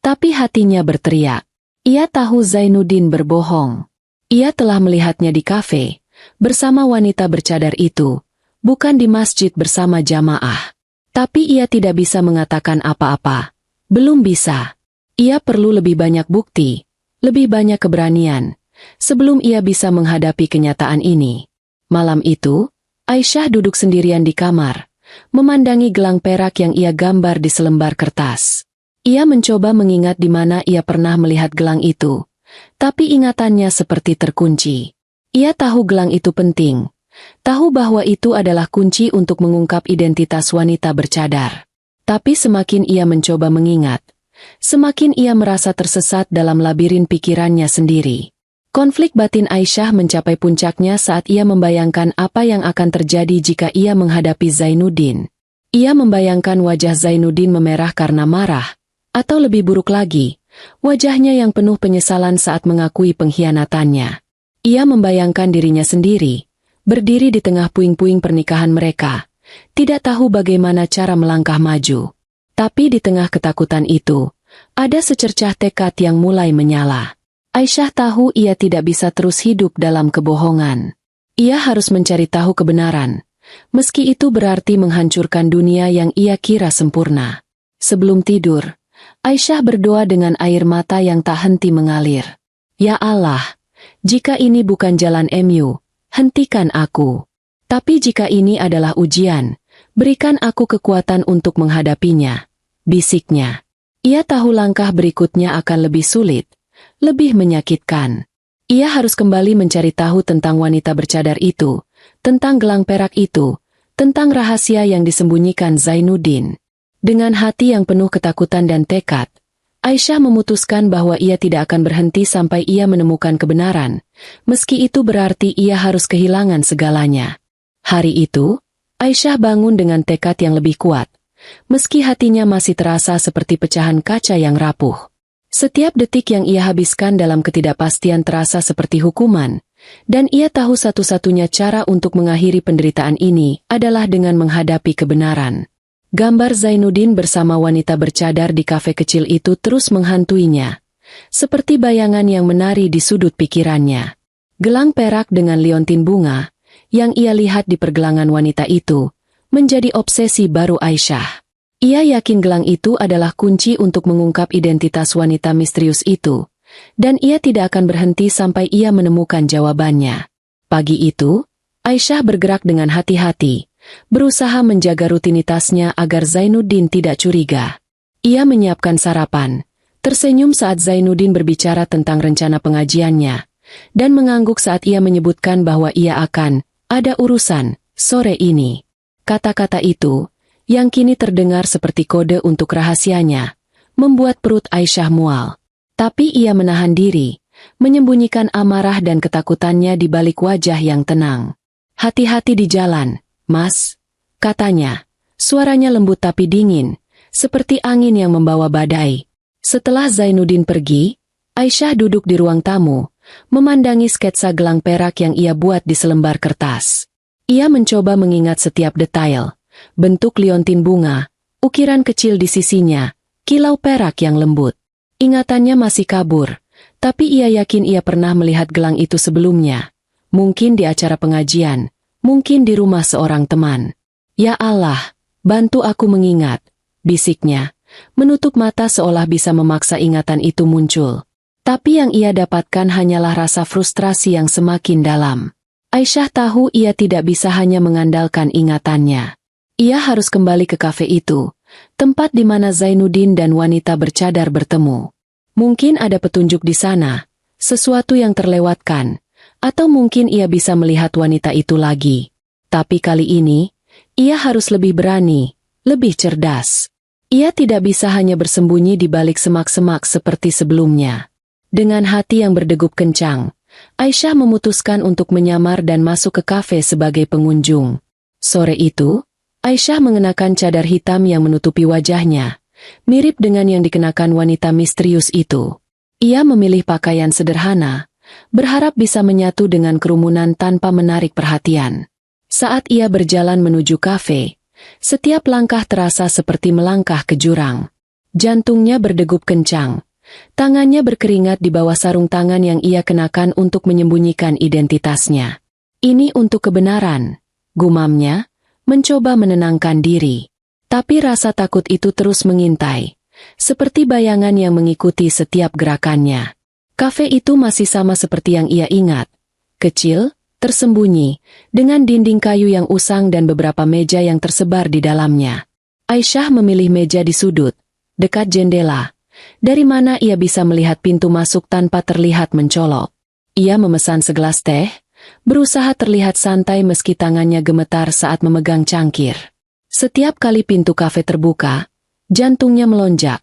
tapi hatinya berteriak. Ia tahu Zainuddin berbohong. Ia telah melihatnya di kafe, bersama wanita bercadar itu, bukan di masjid bersama jamaah. Tapi ia tidak bisa mengatakan apa-apa. Belum bisa. Ia perlu lebih banyak bukti, lebih banyak keberanian, sebelum ia bisa menghadapi kenyataan ini. Malam itu, Aisyah duduk sendirian di kamar, memandangi gelang perak yang ia gambar di selembar kertas. Ia mencoba mengingat di mana ia pernah melihat gelang itu, tapi ingatannya seperti terkunci. Ia tahu gelang itu penting. Tahu bahwa itu adalah kunci untuk mengungkap identitas wanita bercadar. Tapi semakin ia mencoba mengingat, semakin ia merasa tersesat dalam labirin pikirannya sendiri. Konflik batin Aisyah mencapai puncaknya saat ia membayangkan apa yang akan terjadi jika ia menghadapi Zainuddin. Ia membayangkan wajah Zainuddin memerah karena marah, atau lebih buruk lagi, wajahnya yang penuh penyesalan saat mengakui pengkhianatannya. Ia membayangkan dirinya sendiri, berdiri di tengah puing-puing pernikahan mereka, tidak tahu bagaimana cara melangkah maju. Tapi di tengah ketakutan itu, ada secercah tekad yang mulai menyala. Aisyah tahu ia tidak bisa terus hidup dalam kebohongan. Ia harus mencari tahu kebenaran, meski itu berarti menghancurkan dunia yang ia kira sempurna. Sebelum tidur, Aisyah berdoa dengan air mata yang tak henti mengalir. "Ya Allah, jika ini bukan jalan MU, hentikan aku. Tapi jika ini adalah ujian, berikan aku kekuatan untuk menghadapinya," bisiknya. Ia tahu langkah berikutnya akan lebih sulit, lebih menyakitkan. Ia harus kembali mencari tahu tentang wanita bercadar itu, tentang gelang perak itu, tentang rahasia yang disembunyikan Zainuddin. Dengan hati yang penuh ketakutan dan tekad, Aisyah memutuskan bahwa ia tidak akan berhenti sampai ia menemukan kebenaran, meski itu berarti ia harus kehilangan segalanya. Hari itu, Aisyah bangun dengan tekad yang lebih kuat, meski hatinya masih terasa seperti pecahan kaca yang rapuh. Setiap detik yang ia habiskan dalam ketidakpastian terasa seperti hukuman, dan ia tahu satu-satunya cara untuk mengakhiri penderitaan ini adalah dengan menghadapi kebenaran. Gambar Zainuddin bersama wanita bercadar di kafe kecil itu terus menghantuinya, seperti bayangan yang menari di sudut pikirannya. Gelang perak dengan liontin bunga, yang ia lihat di pergelangan wanita itu, menjadi obsesi baru Aisyah. Ia yakin gelang itu adalah kunci untuk mengungkap identitas wanita misterius itu, dan ia tidak akan berhenti sampai ia menemukan jawabannya. Pagi itu, Aisyah bergerak dengan hati-hati, berusaha menjaga rutinitasnya agar Zainuddin tidak curiga. Ia menyiapkan sarapan, tersenyum saat Zainuddin berbicara tentang rencana pengajiannya, dan mengangguk saat ia menyebutkan bahwa ia akan ada urusan sore ini. Kata-kata itu, yang kini terdengar seperti kode untuk rahasianya, membuat perut Aisyah mual. Tapi ia menahan diri, menyembunyikan amarah dan ketakutannya di balik wajah yang tenang. "Hati-hati di jalan, Mas," katanya. Suaranya lembut tapi dingin, seperti angin yang membawa badai. Setelah Zainuddin pergi, Aisyah duduk di ruang tamu, memandangi sketsa gelang perak yang ia buat di selembar kertas. Ia mencoba mengingat setiap detail, bentuk liontin bunga, ukiran kecil di sisinya, kilau perak yang lembut. Ingatannya masih kabur, tapi ia yakin ia pernah melihat gelang itu sebelumnya. Mungkin di acara pengajian, mungkin di rumah seorang teman. "Ya Allah, bantu aku mengingat," bisiknya, menutup mata seolah bisa memaksa ingatan itu muncul. Tapi yang ia dapatkan hanyalah rasa frustrasi yang semakin dalam. Aisyah tahu ia tidak bisa hanya mengandalkan ingatannya. Ia harus kembali ke kafe itu, tempat di mana Zainuddin dan wanita bercadar bertemu. Mungkin ada petunjuk di sana, sesuatu yang terlewatkan, atau mungkin ia bisa melihat wanita itu lagi. Tapi kali ini, ia harus lebih berani, lebih cerdas. Ia tidak bisa hanya bersembunyi di balik semak-semak seperti sebelumnya. Dengan hati yang berdegup kencang, Aisyah memutuskan untuk menyamar dan masuk ke kafe sebagai pengunjung. Sore itu, Aisyah mengenakan cadar hitam yang menutupi wajahnya, mirip dengan yang dikenakan wanita misterius itu. Ia memilih pakaian sederhana, berharap bisa menyatu dengan kerumunan tanpa menarik perhatian. Saat ia berjalan menuju kafe, setiap langkah terasa seperti melangkah ke jurang. Jantungnya berdegup kencang, tangannya berkeringat di bawah sarung tangan yang ia kenakan untuk menyembunyikan identitasnya. "Ini untuk kebenaran," gumamnya, mencoba menenangkan diri. Tapi rasa takut itu terus mengintai, seperti bayangan yang mengikuti setiap gerakannya. Kafe itu masih sama seperti yang ia ingat. Kecil, tersembunyi, dengan dinding kayu yang usang dan beberapa meja yang tersebar di dalamnya. Aisyah memilih meja di sudut, dekat jendela, dari mana ia bisa melihat pintu masuk tanpa terlihat mencolok. Ia memesan segelas teh, berusaha terlihat santai meski tangannya gemetar saat memegang cangkir. Setiap kali pintu kafe terbuka, jantungnya melonjak,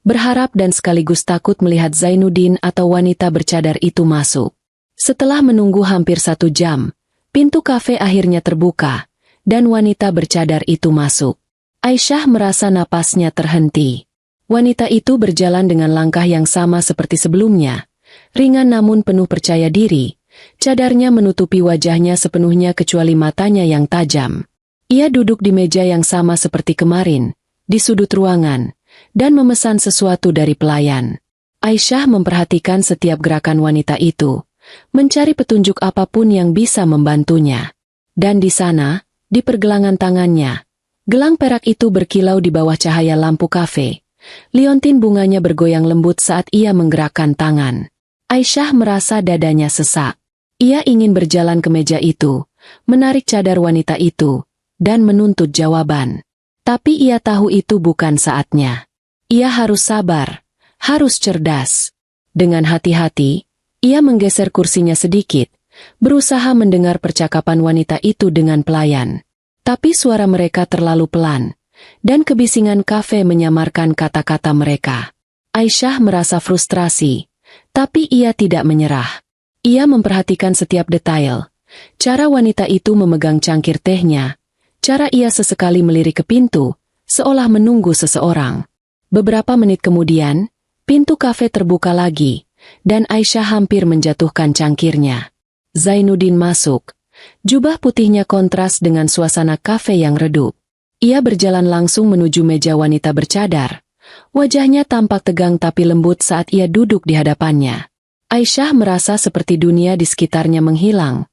berharap dan sekaligus takut melihat Zainuddin atau wanita bercadar itu masuk. Setelah menunggu hampir 1 jam, pintu kafe akhirnya terbuka, dan wanita bercadar itu masuk. Aisyah merasa napasnya terhenti. Wanita itu berjalan dengan langkah yang sama seperti sebelumnya, ringan namun penuh percaya diri. Cadarnya menutupi wajahnya sepenuhnya kecuali matanya yang tajam. Ia duduk di meja yang sama seperti kemarin, di sudut ruangan, dan memesan sesuatu dari pelayan. Aisyah memperhatikan setiap gerakan wanita itu, mencari petunjuk apapun yang bisa membantunya. Dan di sana, di pergelangan tangannya, gelang perak itu berkilau di bawah cahaya lampu kafe. Liontin bunganya bergoyang lembut saat ia menggerakkan tangan. Aisyah merasa dadanya sesak. Ia ingin berjalan ke meja itu, menarik cadar wanita itu, dan menuntut jawaban. Tapi ia tahu itu bukan saatnya. Ia harus sabar, harus cerdas. Dengan hati-hati, ia menggeser kursinya sedikit, berusaha mendengar percakapan wanita itu dengan pelayan. Tapi suara mereka terlalu pelan, dan kebisingan kafe menyamarkan kata-kata mereka. Aisyah merasa frustrasi, tapi ia tidak menyerah. Ia memperhatikan setiap detail, cara wanita itu memegang cangkir tehnya, cara ia sesekali melirik ke pintu, seolah menunggu seseorang. Beberapa menit kemudian, pintu kafe terbuka lagi, dan Aisyah hampir menjatuhkan cangkirnya. Zainuddin masuk. Jubah putihnya kontras dengan suasana kafe yang redup. Ia berjalan langsung menuju meja wanita bercadar. Wajahnya tampak tegang tapi lembut saat ia duduk di hadapannya. Aisyah merasa seperti dunia di sekitarnya menghilang.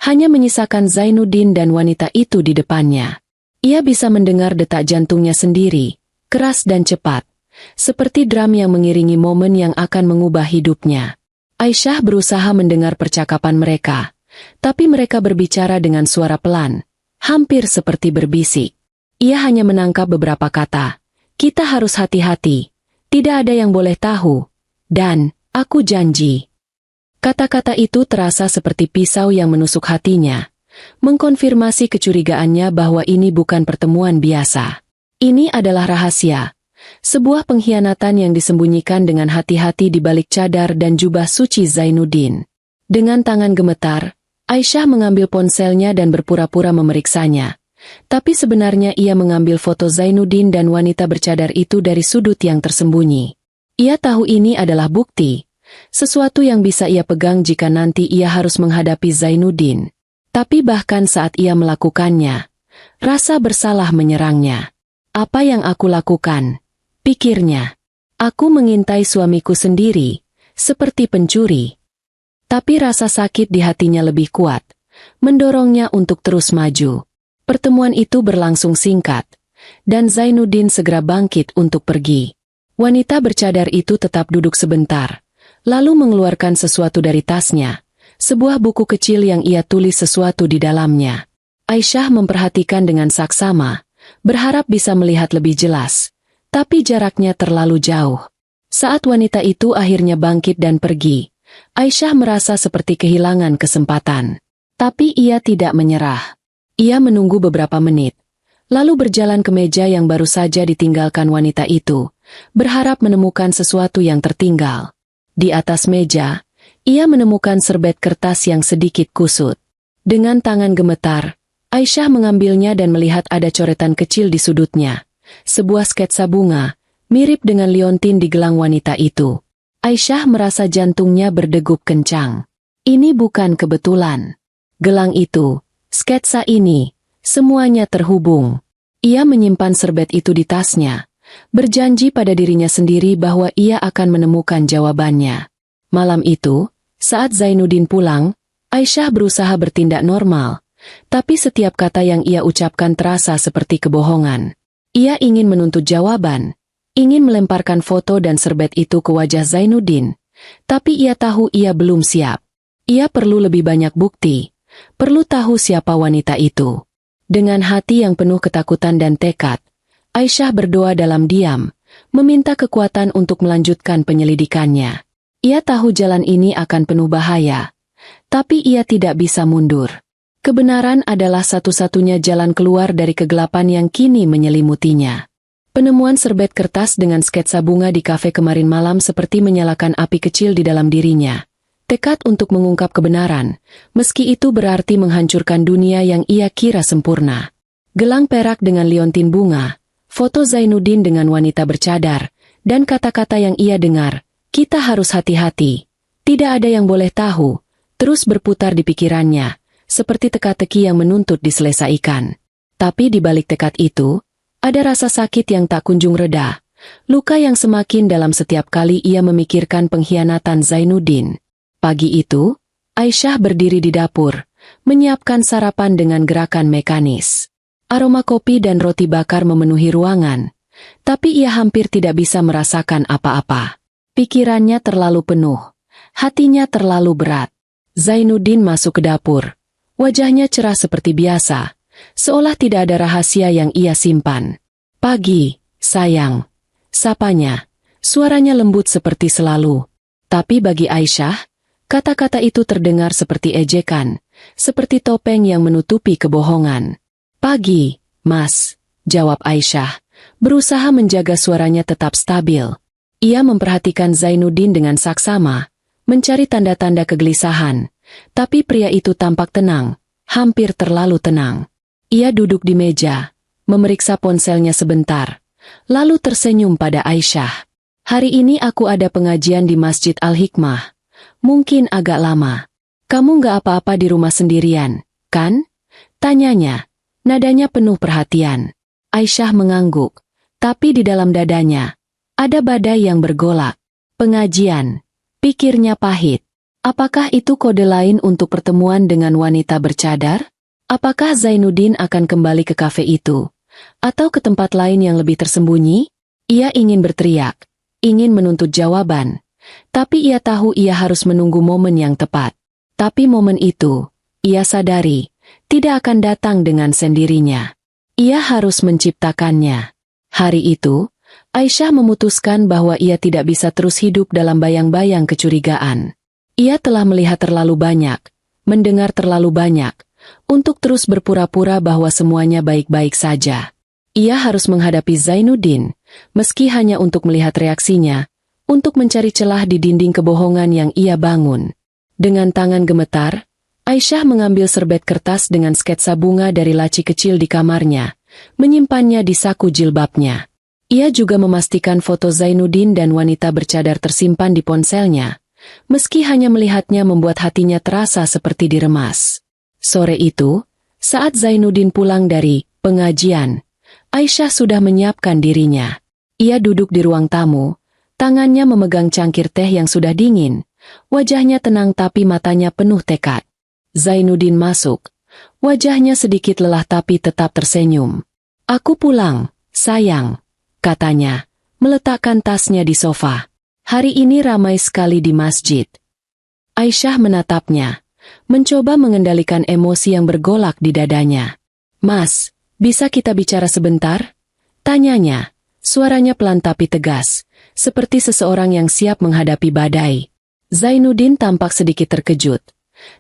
Hanya menyisakan Zainuddin dan wanita itu di depannya. Ia bisa mendengar detak jantungnya sendiri, keras dan cepat. Seperti drum yang mengiringi momen yang akan mengubah hidupnya. Aisyah berusaha mendengar percakapan mereka, tapi mereka berbicara dengan suara pelan, hampir seperti berbisik. Ia hanya menangkap beberapa kata. "Kita harus hati-hati. Tidak ada yang boleh tahu. Dan, aku janji. Kata-kata itu terasa seperti pisau yang menusuk hatinya, mengkonfirmasi kecurigaannya bahwa ini bukan pertemuan biasa. Ini adalah rahasia. Sebuah pengkhianatan yang disembunyikan dengan hati-hati di balik cadar dan jubah suci Zainuddin. Dengan tangan gemetar, Aisyah mengambil ponselnya dan berpura-pura memeriksanya. Tapi sebenarnya ia mengambil foto Zainuddin dan wanita bercadar itu dari sudut yang tersembunyi. Ia tahu ini adalah bukti, sesuatu yang bisa ia pegang jika nanti ia harus menghadapi Zainuddin. Tapi bahkan saat ia melakukannya, rasa bersalah menyerangnya. Apa yang aku lakukan? Pikirnya. Aku mengintai suamiku sendiri, seperti pencuri. Tapi rasa sakit di hatinya lebih kuat, mendorongnya untuk terus maju. Pertemuan itu berlangsung singkat, dan Zainuddin segera bangkit untuk pergi. Wanita bercadar itu tetap duduk sebentar, lalu mengeluarkan sesuatu dari tasnya, sebuah buku kecil yang ia tulis sesuatu di dalamnya. Aisyah memperhatikan dengan saksama, berharap bisa melihat lebih jelas. Tapi jaraknya terlalu jauh. Saat wanita itu akhirnya bangkit dan pergi, Aisyah merasa seperti kehilangan kesempatan. Tapi ia tidak menyerah. Ia menunggu beberapa menit, lalu berjalan ke meja yang baru saja ditinggalkan wanita itu, berharap menemukan sesuatu yang tertinggal. Di atas meja, ia menemukan serbet kertas yang sedikit kusut. Dengan tangan gemetar, Aisyah mengambilnya dan melihat ada coretan kecil di sudutnya. Sebuah sketsa bunga, mirip dengan liontin di gelang wanita itu. Aisyah merasa jantungnya berdegup kencang. Ini bukan kebetulan. Gelang itu, sketsa ini, semuanya terhubung. Ia menyimpan serbet itu di tasnya, berjanji pada dirinya sendiri bahwa ia akan menemukan jawabannya. Malam itu, saat Zainuddin pulang, Aisyah berusaha bertindak normal, tapi setiap kata yang ia ucapkan terasa seperti kebohongan. Ia ingin menuntut jawaban, ingin melemparkan foto dan serbet itu ke wajah Zainuddin, tapi ia tahu ia belum siap. Ia perlu lebih banyak bukti, perlu tahu siapa wanita itu. Dengan hati yang penuh ketakutan dan tekad, Aisyah berdoa dalam diam, meminta kekuatan untuk melanjutkan penyelidikannya. Ia tahu jalan ini akan penuh bahaya, tapi ia tidak bisa mundur. Kebenaran adalah satu-satunya jalan keluar dari kegelapan yang kini menyelimutinya. Penemuan serbet kertas dengan sketsa bunga di kafe kemarin malam seperti menyalakan api kecil di dalam dirinya. Tekad untuk mengungkap kebenaran, meski itu berarti menghancurkan dunia yang ia kira sempurna. Gelang perak dengan liontin bunga, foto Zainuddin dengan wanita bercadar, dan kata-kata yang ia dengar, "Kita harus hati-hati. Tidak ada yang boleh tahu," terus berputar di pikirannya, seperti teka-teki yang menuntut diselesaikan. Tapi di balik tekad itu, ada rasa sakit yang tak kunjung reda, luka yang semakin dalam setiap kali ia memikirkan pengkhianatan Zainuddin. Pagi itu, Aisyah berdiri di dapur, menyiapkan sarapan dengan gerakan mekanis. Aroma kopi dan roti bakar memenuhi ruangan, tapi ia hampir tidak bisa merasakan apa-apa. Pikirannya terlalu penuh, hatinya terlalu berat. Zainuddin masuk ke dapur. Wajahnya cerah seperti biasa, seolah tidak ada rahasia yang ia simpan. "Pagi, sayang," sapanya. Suaranya lembut seperti selalu. Tapi bagi Aisyah, kata-kata itu terdengar seperti ejekan, seperti topeng yang menutupi kebohongan. "Pagi, Mas," jawab Aisyah, berusaha menjaga suaranya tetap stabil. Ia memperhatikan Zainuddin dengan saksama, mencari tanda-tanda kegelisahan. Tapi pria itu tampak tenang, hampir terlalu tenang. Ia duduk di meja, memeriksa ponselnya sebentar, lalu tersenyum pada Aisyah. "Hari ini aku ada pengajian di Masjid Al-Hikmah. Mungkin agak lama. Kamu nggak apa-apa di rumah sendirian, kan?" tanyanya. Nadanya penuh perhatian. Aisyah mengangguk, tapi di dalam dadanya ada badai yang bergolak. Pengajian, pikirnya pahit. Apakah itu kode lain untuk pertemuan dengan wanita bercadar? Apakah Zainuddin akan kembali ke kafe itu? Atau ke tempat lain yang lebih tersembunyi? Ia ingin berteriak, ingin menuntut jawaban. Tapi ia tahu ia harus menunggu momen yang tepat. Tapi momen itu, ia sadari, tidak akan datang dengan sendirinya. Ia harus menciptakannya. Hari itu, Aisyah memutuskan bahwa ia tidak bisa terus hidup dalam bayang-bayang kecurigaan. Ia telah melihat terlalu banyak, mendengar terlalu banyak, untuk terus berpura-pura bahwa semuanya baik-baik saja. Ia harus menghadapi Zainuddin, meski hanya untuk melihat reaksinya, untuk mencari celah di dinding kebohongan yang ia bangun. Dengan tangan gemetar, Aisyah mengambil serbet kertas dengan sketsa bunga dari laci kecil di kamarnya, menyimpannya di saku jilbabnya. Ia juga memastikan foto Zainuddin dan wanita bercadar tersimpan di ponselnya, meski hanya melihatnya membuat hatinya terasa seperti diremas. Sore itu, saat Zainuddin pulang dari pengajian, Aisyah sudah menyiapkan dirinya. Ia duduk di ruang tamu, tangannya memegang cangkir teh yang sudah dingin, wajahnya tenang tapi matanya penuh tekad. Zainuddin masuk, wajahnya sedikit lelah tapi tetap tersenyum. "Aku pulang, sayang," katanya, meletakkan tasnya di sofa. "Hari ini ramai sekali di masjid." Aisyah menatapnya, mencoba mengendalikan emosi yang bergolak di dadanya. "Mas, bisa kita bicara sebentar?" tanyanya, suaranya pelan tapi tegas, seperti seseorang yang siap menghadapi badai. Zainuddin tampak sedikit terkejut,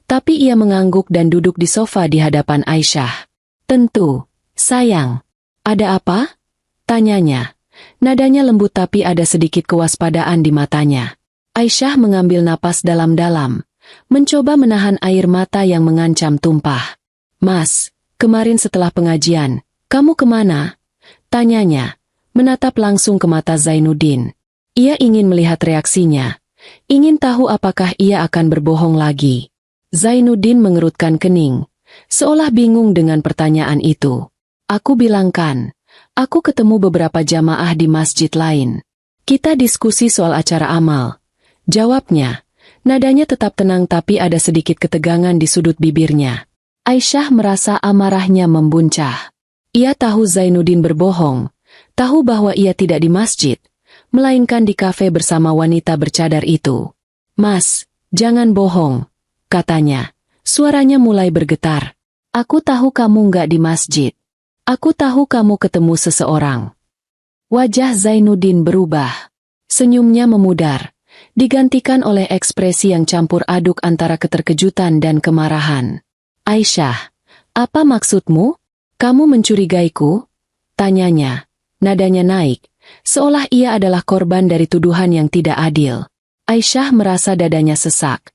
tapi ia mengangguk dan duduk di sofa di hadapan Aisyah. "Tentu, sayang. Ada apa?" tanyanya. Nadanya lembut tapi ada sedikit kewaspadaan di matanya. Aisyah mengambil napas dalam-dalam, mencoba menahan air mata yang mengancam tumpah. "Mas, kemarin setelah pengajian, kamu kemana?" tanyanya, menatap langsung ke mata Zainuddin. Ia ingin melihat reaksinya, ingin tahu apakah ia akan berbohong lagi. Zainuddin mengerutkan kening, seolah bingung dengan pertanyaan itu. "Aku bilangkan, aku ketemu beberapa jamaah di masjid lain. Kita diskusi soal acara amal," jawabnya. Nadanya tetap tenang tapi ada sedikit ketegangan di sudut bibirnya. Aisyah merasa amarahnya membuncah. Ia tahu Zainuddin berbohong, tahu bahwa ia tidak di masjid, melainkan di kafe bersama wanita bercadar itu. "Mas, jangan bohong," katanya. Suaranya mulai bergetar. "Aku tahu kamu nggak di masjid. Aku tahu kamu ketemu seseorang." Wajah Zainuddin berubah. Senyumnya memudar, digantikan oleh ekspresi yang campur aduk antara keterkejutan dan kemarahan. "Aisyah, apa maksudmu? Kamu mencurigaiku?" tanyanya. Nadanya naik, seolah ia adalah korban dari tuduhan yang tidak adil. Aisyah merasa dadanya sesak,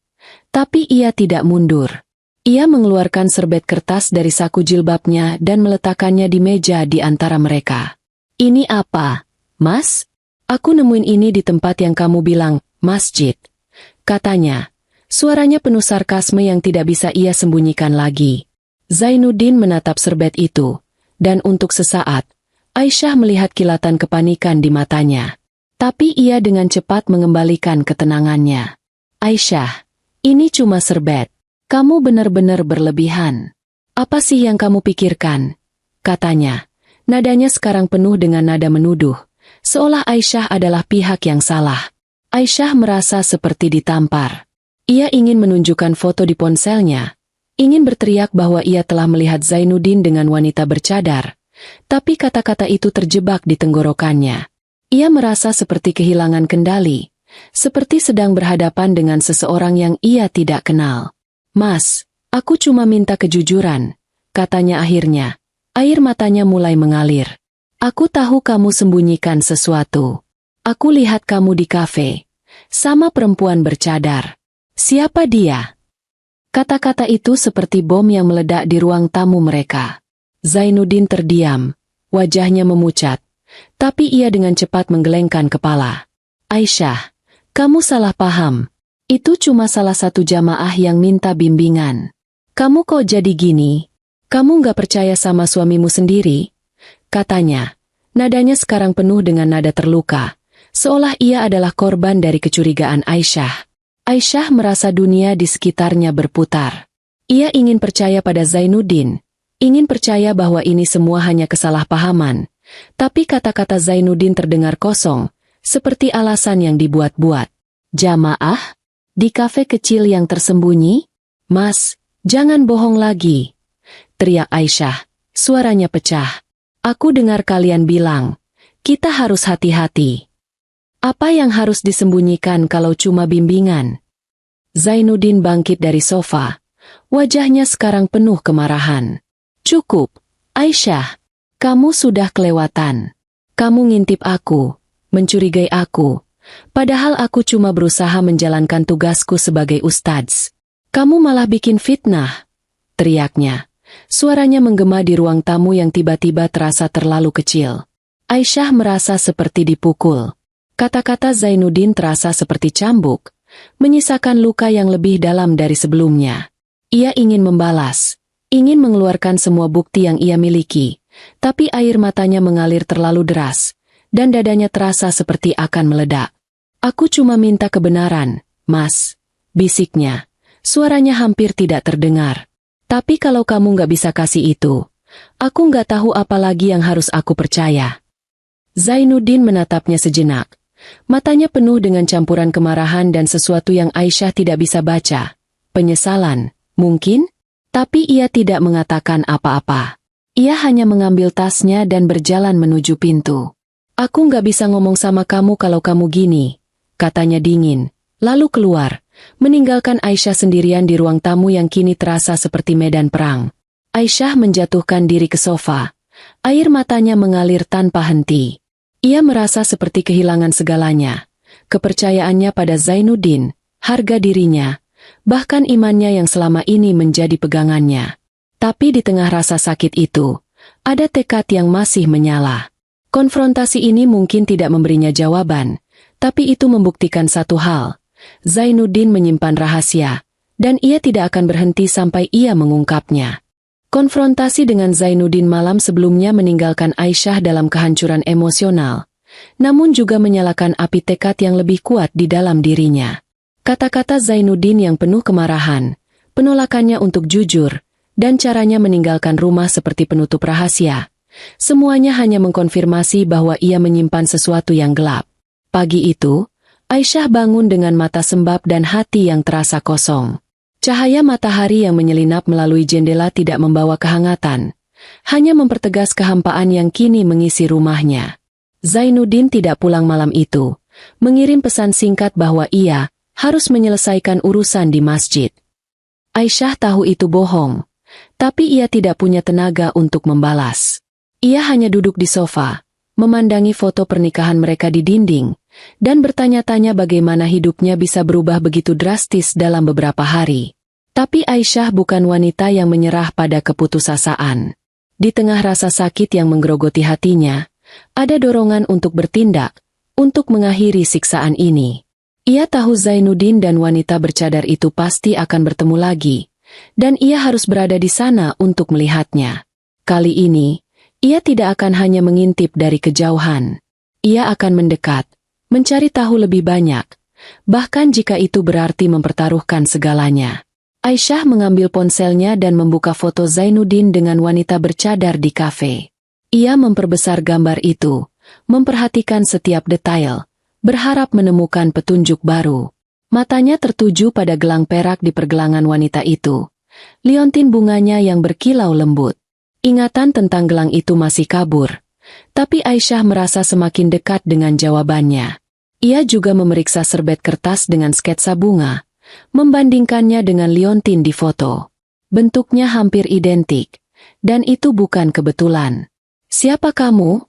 tapi ia tidak mundur. Ia mengeluarkan serbet kertas dari saku jilbabnya dan meletakkannya di meja di antara mereka. "Ini apa, Mas?" "Aku nemuin ini di tempat yang kamu bilang, masjid," katanya. Suaranya penuh sarkasme yang tidak bisa ia sembunyikan lagi. Zainuddin menatap serbet itu, dan untuk sesaat, Aisyah melihat kilatan kepanikan di matanya. Tapi ia dengan cepat mengembalikan ketenangannya. "Aisyah, ini cuma serbet. Kamu benar-benar berlebihan. Apa sih yang kamu pikirkan?" katanya. Nadanya sekarang penuh dengan nada menuduh, seolah Aisyah adalah pihak yang salah. Aisyah merasa seperti ditampar. Ia ingin menunjukkan foto di ponselnya, ingin berteriak bahwa ia telah melihat Zainuddin dengan wanita bercadar, tapi kata-kata itu terjebak di tenggorokannya. Ia merasa seperti kehilangan kendali, seperti sedang berhadapan dengan seseorang yang ia tidak kenal. "Mas, aku cuma minta kejujuran," katanya akhirnya. Air matanya mulai mengalir. "Aku tahu kamu sembunyikan sesuatu. Aku lihat kamu di kafe, sama perempuan bercadar. Siapa dia?" Kata-kata itu seperti bom yang meledak di ruang tamu mereka. Zainuddin terdiam, wajahnya memucat, tapi ia dengan cepat menggelengkan kepala. "Aisyah, kamu salah paham. Itu cuma salah satu jamaah yang minta bimbingan. Kamu kok jadi gini? Kamu nggak percaya sama suamimu sendiri?" katanya. Nadanya sekarang penuh dengan nada terluka, seolah ia adalah korban dari kecurigaan Aisyah. Aisyah merasa dunia di sekitarnya berputar. Ia ingin percaya pada Zainuddin, ingin percaya bahwa ini semua hanya kesalahpahaman, tapi kata-kata Zainuddin terdengar kosong, seperti alasan yang dibuat-buat. "Jamaah? Di kafe kecil yang tersembunyi? Mas, jangan bohong lagi," teriak Aisyah, suaranya pecah. "Aku dengar kalian bilang, Kita harus hati-hati. Apa yang harus disembunyikan kalau cuma bimbingan? Zainuddin bangkit dari sofa. Wajahnya sekarang penuh kemarahan. Cukup, Aisyah. Kamu sudah kelewatan. Kamu ngintip aku, mencurigai aku. Padahal aku cuma berusaha menjalankan tugasku sebagai ustadz. Kamu malah bikin fitnah, teriaknya. Suaranya menggema di ruang tamu yang tiba-tiba terasa terlalu kecil. Aisyah merasa seperti dipukul. Kata-kata Zainuddin terasa seperti cambuk, menyisakan luka yang lebih dalam dari sebelumnya. Ia ingin membalas, ingin mengeluarkan semua bukti yang ia miliki, tapi air matanya mengalir terlalu deras, dan dadanya terasa seperti akan meledak. Aku cuma minta kebenaran, Mas, bisiknya. Suaranya hampir tidak terdengar. Tapi kalau kamu nggak bisa kasih itu, aku nggak tahu apa lagi yang harus aku percaya. Zainuddin menatapnya sejenak. Matanya penuh dengan campuran kemarahan dan sesuatu yang Aisyah tidak bisa baca. Penyesalan, mungkin? Tapi ia tidak mengatakan apa-apa. Ia hanya mengambil tasnya dan berjalan menuju pintu. Aku nggak bisa ngomong sama kamu kalau kamu gini, katanya dingin, lalu keluar, meninggalkan Aisyah sendirian di ruang tamu yang kini terasa seperti medan perang. Aisyah menjatuhkan diri ke sofa. Air matanya mengalir tanpa henti. Ia merasa seperti kehilangan segalanya. Kepercayaannya pada Zainuddin, harga dirinya, bahkan imannya yang selama ini menjadi pegangannya. Tapi di tengah rasa sakit itu, ada tekad yang masih menyala. Konfrontasi ini mungkin tidak memberinya jawaban, tapi itu membuktikan satu hal. Zainuddin menyimpan rahasia, dan ia tidak akan berhenti sampai ia mengungkapnya. Konfrontasi dengan Zainuddin malam sebelumnya meninggalkan Aisyah dalam kehancuran emosional, namun juga menyalakan api tekad yang lebih kuat di dalam dirinya. Kata-kata Zainuddin yang penuh kemarahan, penolakannya untuk jujur, dan caranya meninggalkan rumah seperti penutup rahasia, semuanya hanya mengkonfirmasi bahwa ia menyimpan sesuatu yang gelap. Pagi itu, Aisyah bangun dengan mata sembab dan hati yang terasa kosong. Cahaya matahari yang menyelinap melalui jendela tidak membawa kehangatan, hanya mempertegas kehampaan yang kini mengisi rumahnya. Zainuddin tidak pulang malam itu, mengirim pesan singkat bahwa ia harus menyelesaikan urusan di masjid. Aisyah tahu itu bohong, tapi ia tidak punya tenaga untuk membalas. Ia hanya duduk di sofa, memandangi foto pernikahan mereka di dinding, dan bertanya-tanya bagaimana hidupnya bisa berubah begitu drastis dalam beberapa hari. Tapi Aisyah bukan wanita yang menyerah pada keputusasaan. Di tengah rasa sakit yang menggerogoti hatinya, ada dorongan untuk bertindak, untuk mengakhiri siksaan ini. Ia tahu Zainuddin dan wanita bercadar itu pasti akan bertemu lagi, dan ia harus berada di sana untuk melihatnya. Kali ini, ia tidak akan hanya mengintip dari kejauhan. Ia akan mendekat, mencari tahu lebih banyak, bahkan jika itu berarti mempertaruhkan segalanya. Aisyah mengambil ponselnya dan membuka foto Zainuddin dengan wanita bercadar di kafe. Ia memperbesar gambar itu, memperhatikan setiap detail, berharap menemukan petunjuk baru. Matanya tertuju pada gelang perak di pergelangan wanita itu, liontin bunganya yang berkilau lembut. Ingatan tentang gelang itu masih kabur, tapi Aisyah merasa semakin dekat dengan jawabannya. Ia juga memeriksa serbet kertas dengan sketsa bunga, membandingkannya dengan liontin di foto. Bentuknya hampir identik, dan itu bukan kebetulan. "Siapa kamu?"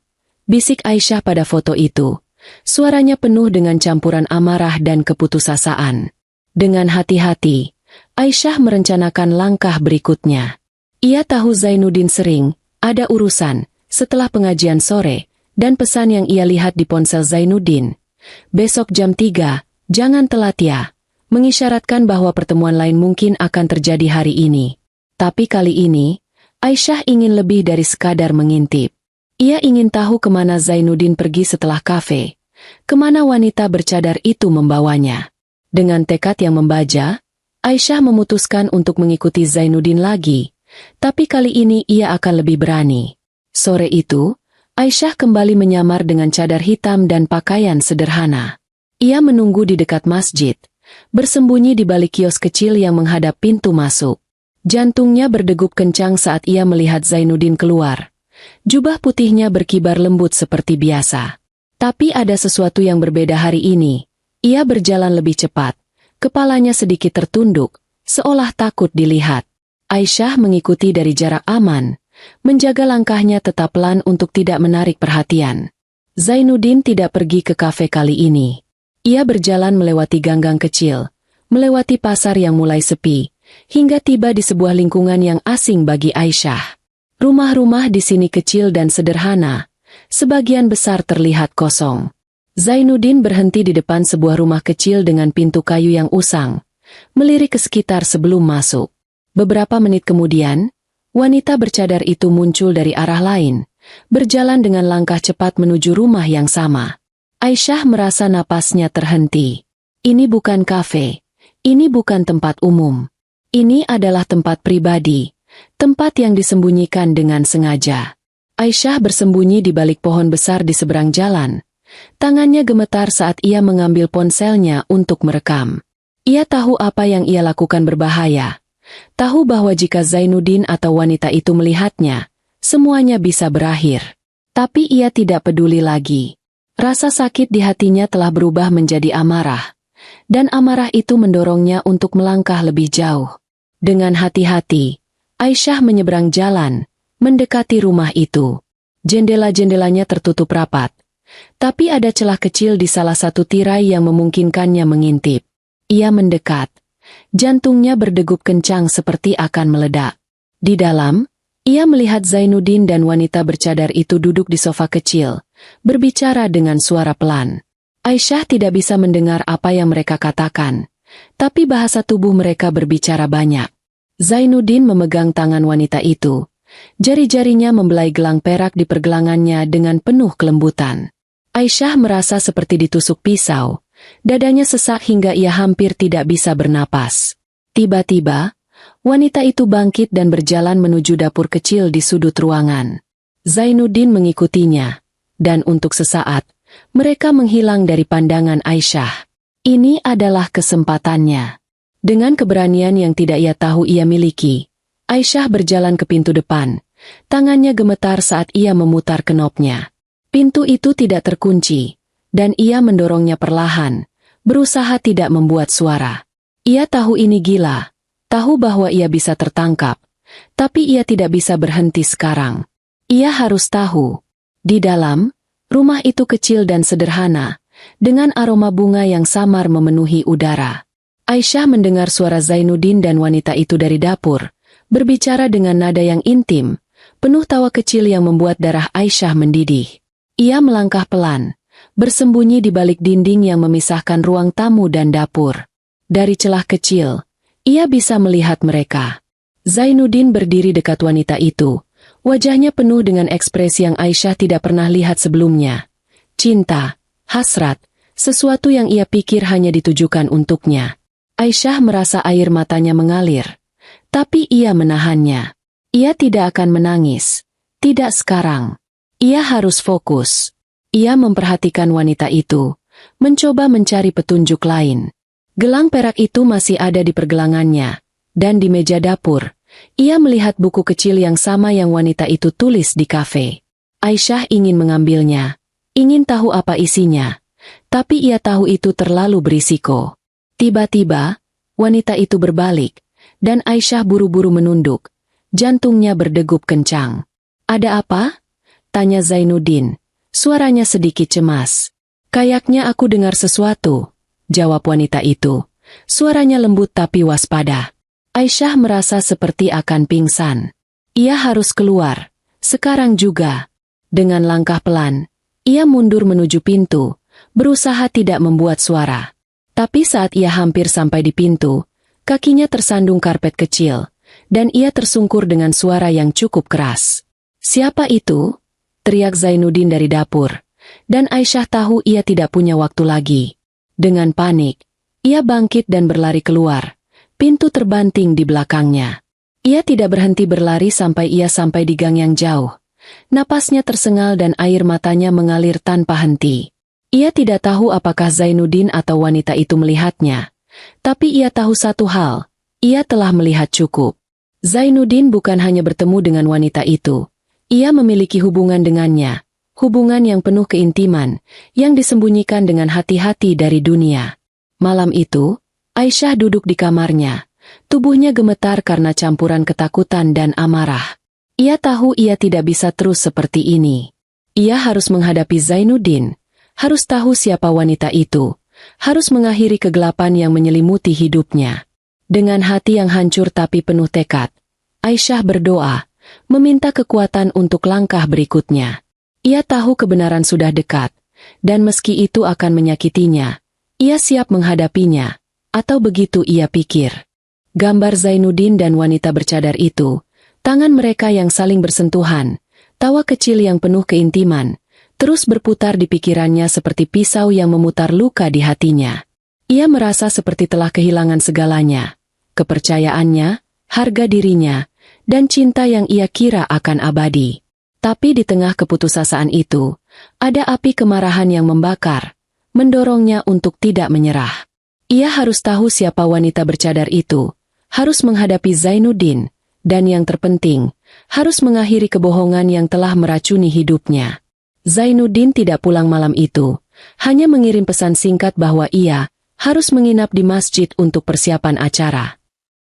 bisik Aisyah pada foto itu. Suaranya penuh dengan campuran amarah dan keputusasaan. Dengan hati-hati, Aisyah merencanakan langkah berikutnya. Ia tahu Zainuddin sering ada urusan setelah pengajian sore, dan pesan yang ia lihat di ponsel Zainuddin, "Besok jam 3, jangan telat ya," mengisyaratkan bahwa pertemuan lain mungkin akan terjadi hari ini. Tapi kali ini, Aisyah ingin lebih dari sekadar mengintip. Ia ingin tahu kemana Zainuddin pergi setelah kafe, kemana wanita bercadar itu membawanya. Dengan tekad yang membaja, Aisyah memutuskan untuk mengikuti Zainuddin lagi, tapi kali ini ia akan lebih berani. Sore itu, Aisyah kembali menyamar dengan cadar hitam dan pakaian sederhana. Ia menunggu di dekat masjid, bersembunyi di balik kios kecil yang menghadap pintu masuk. Jantungnya berdegup kencang saat ia melihat Zainuddin keluar, Jubah putihnya berkibar lembut seperti biasa. Tapi ada sesuatu yang berbeda hari ini. Ia berjalan lebih cepat. Kepalanya sedikit tertunduk, seolah takut dilihat. Aisyah mengikuti dari jarak aman, menjaga langkahnya tetap pelan untuk tidak menarik perhatian. Zainuddin tidak pergi ke kafe kali ini. Ia berjalan melewati ganggang kecil, melewati pasar yang mulai sepi, hingga tiba di sebuah lingkungan yang asing bagi Aisyah. Rumah-rumah di sini kecil dan sederhana, sebagian besar terlihat kosong. Zainuddin berhenti di depan sebuah rumah kecil dengan pintu kayu yang usang, melirik ke sekitar sebelum masuk. Beberapa menit kemudian, wanita bercadar itu muncul dari arah lain, berjalan dengan langkah cepat menuju rumah yang sama. Aisyah merasa napasnya terhenti. Ini bukan kafe, ini bukan tempat umum. Ini adalah tempat pribadi, tempat yang disembunyikan dengan sengaja. Aisyah bersembunyi di balik pohon besar di seberang jalan. Tangannya gemetar saat ia mengambil ponselnya untuk merekam. Ia tahu apa yang ia lakukan berbahaya. Tahu bahwa jika Zainuddin atau wanita itu melihatnya, semuanya bisa berakhir. Tapi ia tidak peduli lagi. Rasa sakit di hatinya telah berubah menjadi amarah. Dan amarah itu mendorongnya untuk melangkah lebih jauh. Dengan hati-hati, Aisyah menyeberang jalan, mendekati rumah itu. Jendela-jendelanya tertutup rapat. Tapi ada celah kecil di salah satu tirai yang memungkinkannya mengintip. Ia mendekat. Jantungnya berdegup kencang seperti akan meledak. Di dalam, ia melihat Zainuddin dan wanita bercadar itu duduk di sofa kecil, berbicara dengan suara pelan. Aisyah tidak bisa mendengar apa yang mereka katakan, tapi bahasa tubuh mereka berbicara banyak. Zainuddin memegang tangan wanita itu. Jari-jarinya membelai gelang perak di pergelangannya dengan penuh kelembutan. Aisyah merasa seperti ditusuk pisau. Dadanya sesak hingga ia hampir tidak bisa bernapas. Tiba-tiba, wanita itu bangkit dan berjalan menuju dapur kecil di sudut ruangan. Zainuddin mengikutinya, dan untuk sesaat, mereka menghilang dari pandangan Aisyah. Ini adalah kesempatannya. Dengan keberanian yang tidak ia tahu ia miliki, Aisyah berjalan ke pintu depan. Tangannya gemetar saat ia memutar knopnya. Pintu itu tidak terkunci, dan ia mendorongnya perlahan, berusaha tidak membuat suara. Ia tahu ini gila, tahu bahwa ia bisa tertangkap, tapi ia tidak bisa berhenti sekarang. Ia harus tahu. Di dalam, rumah itu kecil dan sederhana, dengan aroma bunga yang samar memenuhi udara. Aisyah mendengar suara Zainuddin dan wanita itu dari dapur, berbicara dengan nada yang intim, penuh tawa kecil yang membuat darah Aisyah mendidih. Ia melangkah pelan, bersembunyi di balik dinding yang memisahkan ruang tamu dan dapur. Dari celah kecil, ia bisa melihat mereka. Zainuddin berdiri dekat wanita itu, wajahnya penuh dengan ekspresi yang Aisyah tidak pernah lihat sebelumnya. Cinta, hasrat, sesuatu yang ia pikir hanya ditujukan untuknya. Aisyah merasa air matanya mengalir, tapi ia menahannya. Ia tidak akan menangis, tidak sekarang. Ia harus fokus. Ia memperhatikan wanita itu, mencoba mencari petunjuk lain. Gelang perak itu masih ada di pergelangannya, dan di meja dapur, ia melihat buku kecil yang sama yang wanita itu tulis di kafe. Aisyah ingin mengambilnya, ingin tahu apa isinya, tapi ia tahu itu terlalu berisiko. Tiba-tiba, wanita itu berbalik, dan Aisyah buru-buru menunduk. Jantungnya berdegup kencang. "Ada apa?" tanya Zainuddin. Suaranya sedikit cemas. "Kayaknya aku dengar sesuatu," jawab wanita itu. Suaranya lembut tapi waspada. Aisyah merasa seperti akan pingsan. Ia harus keluar, sekarang juga. Dengan langkah pelan, ia mundur menuju pintu, berusaha tidak membuat suara. Tapi saat ia hampir sampai di pintu, kakinya tersandung karpet kecil, dan ia tersungkur dengan suara yang cukup keras. "Siapa itu?" teriak Zainuddin dari dapur, dan Aisyah tahu ia tidak punya waktu lagi. Dengan panik, ia bangkit dan berlari keluar. Pintu terbanting di belakangnya. Ia tidak berhenti berlari sampai ia sampai di gang yang jauh. Napasnya tersengal dan air matanya mengalir tanpa henti. Ia tidak tahu apakah Zainuddin atau wanita itu melihatnya. Tapi ia tahu satu hal, ia telah melihat cukup. Zainuddin bukan hanya bertemu dengan wanita itu. Ia memiliki hubungan dengannya, hubungan yang penuh keintiman, yang disembunyikan dengan hati-hati dari dunia. Malam itu, Aisyah duduk di kamarnya. Tubuhnya gemetar karena campuran ketakutan dan amarah. Ia tahu ia tidak bisa terus seperti ini. Ia harus menghadapi Zainuddin, harus tahu siapa wanita itu, harus mengakhiri kegelapan yang menyelimuti hidupnya. Dengan hati yang hancur tapi penuh tekad, Aisyah berdoa, meminta kekuatan untuk langkah berikutnya. Ia tahu kebenaran sudah dekat, dan meski itu akan menyakitinya, ia siap menghadapinya, atau begitu ia pikir. Gambar Zainuddin dan wanita bercadar itu, tangan mereka yang saling bersentuhan, tawa kecil yang penuh keintiman, terus berputar di pikirannya seperti pisau yang memutar luka di hatinya. Ia merasa seperti telah kehilangan segalanya, kepercayaannya, harga dirinya, dan cinta yang ia kira akan abadi. Tapi di tengah keputusasaan itu, ada api kemarahan yang membakar, mendorongnya untuk tidak menyerah. Ia harus tahu siapa wanita bercadar itu, harus menghadapi Zainuddin, dan yang terpenting, harus mengakhiri kebohongan yang telah meracuni hidupnya. Zainuddin tidak pulang malam itu, hanya mengirim pesan singkat bahwa ia harus menginap di masjid untuk persiapan acara.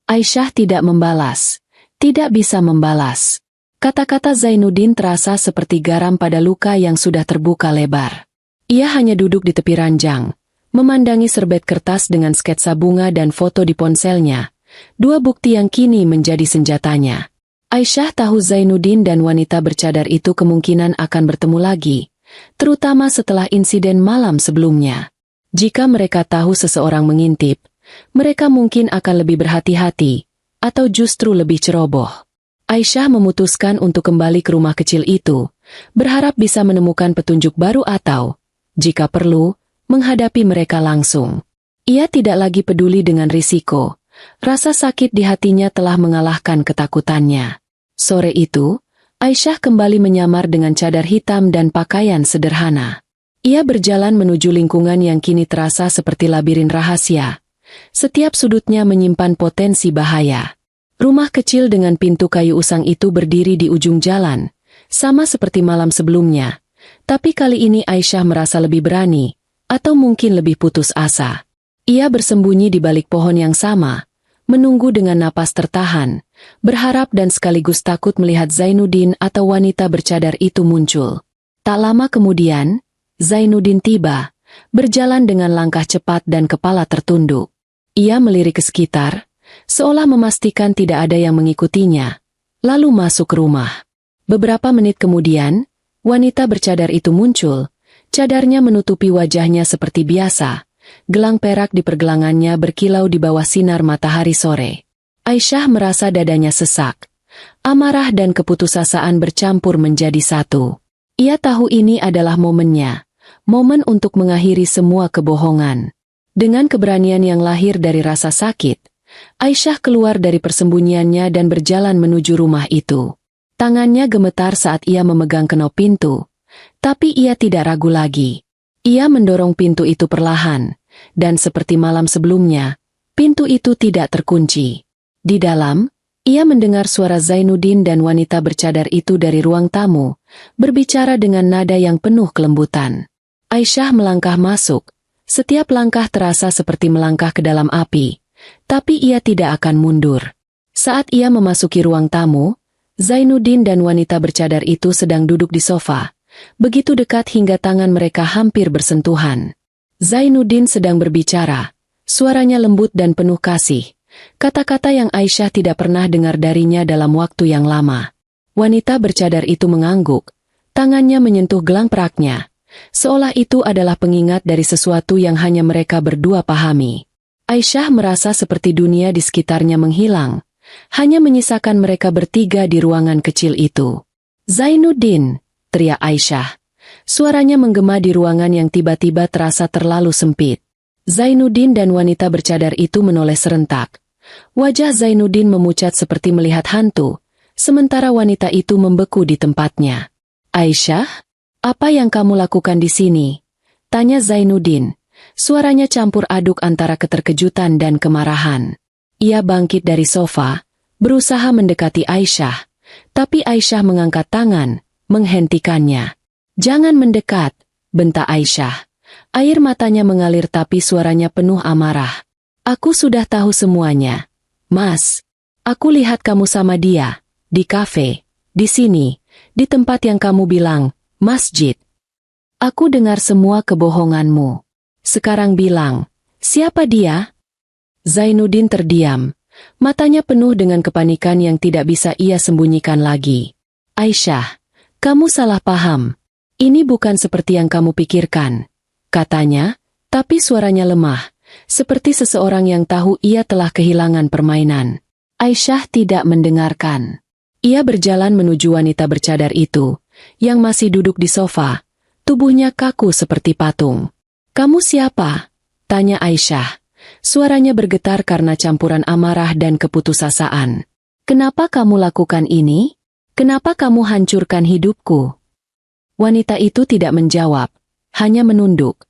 Aisyah tidak membalas, tidak bisa membalas. Kata-kata Zainuddin terasa seperti garam pada luka yang sudah terbuka lebar. Ia hanya duduk di tepi ranjang, memandangi serbet kertas dengan sketsa bunga dan foto di ponselnya, dua bukti yang kini menjadi senjatanya. Aisyah tahu Zainuddin dan wanita bercadar itu kemungkinan akan bertemu lagi, terutama setelah insiden malam sebelumnya. Jika mereka tahu seseorang mengintip, mereka mungkin akan lebih berhati-hati, atau justru lebih ceroboh. Aisyah memutuskan untuk kembali ke rumah kecil itu, berharap bisa menemukan petunjuk baru atau, jika perlu, menghadapi mereka langsung. Ia tidak lagi peduli dengan risiko. Rasa sakit di hatinya telah mengalahkan ketakutannya. Sore itu, Aisyah kembali menyamar dengan cadar hitam dan pakaian sederhana. Ia berjalan menuju lingkungan yang kini terasa seperti labirin rahasia. Setiap sudutnya menyimpan potensi bahaya. Rumah kecil dengan pintu kayu usang itu berdiri di ujung jalan, sama seperti malam sebelumnya. Tapi kali ini Aisyah merasa lebih berani, atau mungkin lebih putus asa. Ia bersembunyi di balik pohon yang sama, menunggu dengan napas tertahan, berharap dan sekaligus takut melihat Zainuddin atau wanita bercadar itu muncul. Tak lama kemudian, Zainuddin tiba, berjalan dengan langkah cepat dan kepala tertunduk. Ia melirik ke sekitar, seolah memastikan tidak ada yang mengikutinya, lalu masuk ke rumah. Beberapa menit kemudian, wanita bercadar itu muncul, cadarnya menutupi wajahnya seperti biasa. Gelang perak di pergelangannya berkilau di bawah sinar matahari sore. Aisyah merasa dadanya sesak. Amarah dan keputusasaan bercampur menjadi satu. Ia tahu ini adalah momennya, momen untuk mengakhiri semua kebohongan. Dengan keberanian yang lahir dari rasa sakit, Aisyah keluar dari persembunyiannya dan berjalan menuju rumah itu. Tangannya gemetar saat ia memegang kenop pintu, tapi ia tidak ragu lagi. Ia mendorong pintu itu perlahan, dan seperti malam sebelumnya, pintu itu tidak terkunci. Di dalam, ia mendengar suara Zainuddin dan wanita bercadar itu dari ruang tamu, berbicara dengan nada yang penuh kelembutan. Aisyah melangkah masuk, setiap langkah terasa seperti melangkah ke dalam api, tapi ia tidak akan mundur. Saat ia memasuki ruang tamu, Zainuddin dan wanita bercadar itu sedang duduk di sofa, begitu dekat hingga tangan mereka hampir bersentuhan. Zainuddin sedang berbicara, suaranya lembut dan penuh kasih, kata-kata yang Aisyah tidak pernah dengar darinya dalam waktu yang lama. Wanita bercadar itu mengangguk, tangannya menyentuh gelang peraknya, seolah itu adalah pengingat dari sesuatu yang hanya mereka berdua pahami. Aisyah merasa seperti dunia di sekitarnya menghilang, hanya menyisakan mereka bertiga di ruangan kecil itu. "Zainuddin!" teriak Aisyah. Suaranya menggema di ruangan yang tiba-tiba terasa terlalu sempit. Zainuddin dan wanita bercadar itu menoleh serentak. Wajah Zainuddin memucat seperti melihat hantu, sementara wanita itu membeku di tempatnya. "Aisyah, apa yang kamu lakukan di sini?" tanya Zainuddin. Suaranya campur aduk antara keterkejutan dan kemarahan. Ia bangkit dari sofa, berusaha mendekati Aisyah, Tapi Aisyah mengangkat tangan, menghentikannya. "Jangan mendekat," bentak Aisyah. Air matanya mengalir tapi suaranya penuh amarah. "Aku sudah tahu semuanya. Mas, aku lihat kamu sama dia, di kafe, di sini, di tempat yang kamu bilang, masjid. Aku dengar semua kebohonganmu. Sekarang bilang, siapa dia?" Zainuddin terdiam. Matanya penuh dengan kepanikan yang tidak bisa ia sembunyikan lagi. "Aisyah, kamu salah paham. Ini bukan seperti yang kamu pikirkan," katanya, tapi suaranya lemah, seperti seseorang yang tahu ia telah kehilangan permainan. Aisyah tidak mendengarkan. Ia berjalan menuju wanita bercadar itu, yang masih duduk di sofa, tubuhnya kaku seperti patung. "Kamu siapa?" tanya Aisyah. Suaranya bergetar karena campuran amarah dan keputusasaan. "Kenapa kamu lakukan ini? Kenapa kamu hancurkan hidupku?" Wanita itu tidak menjawab, hanya menunduk.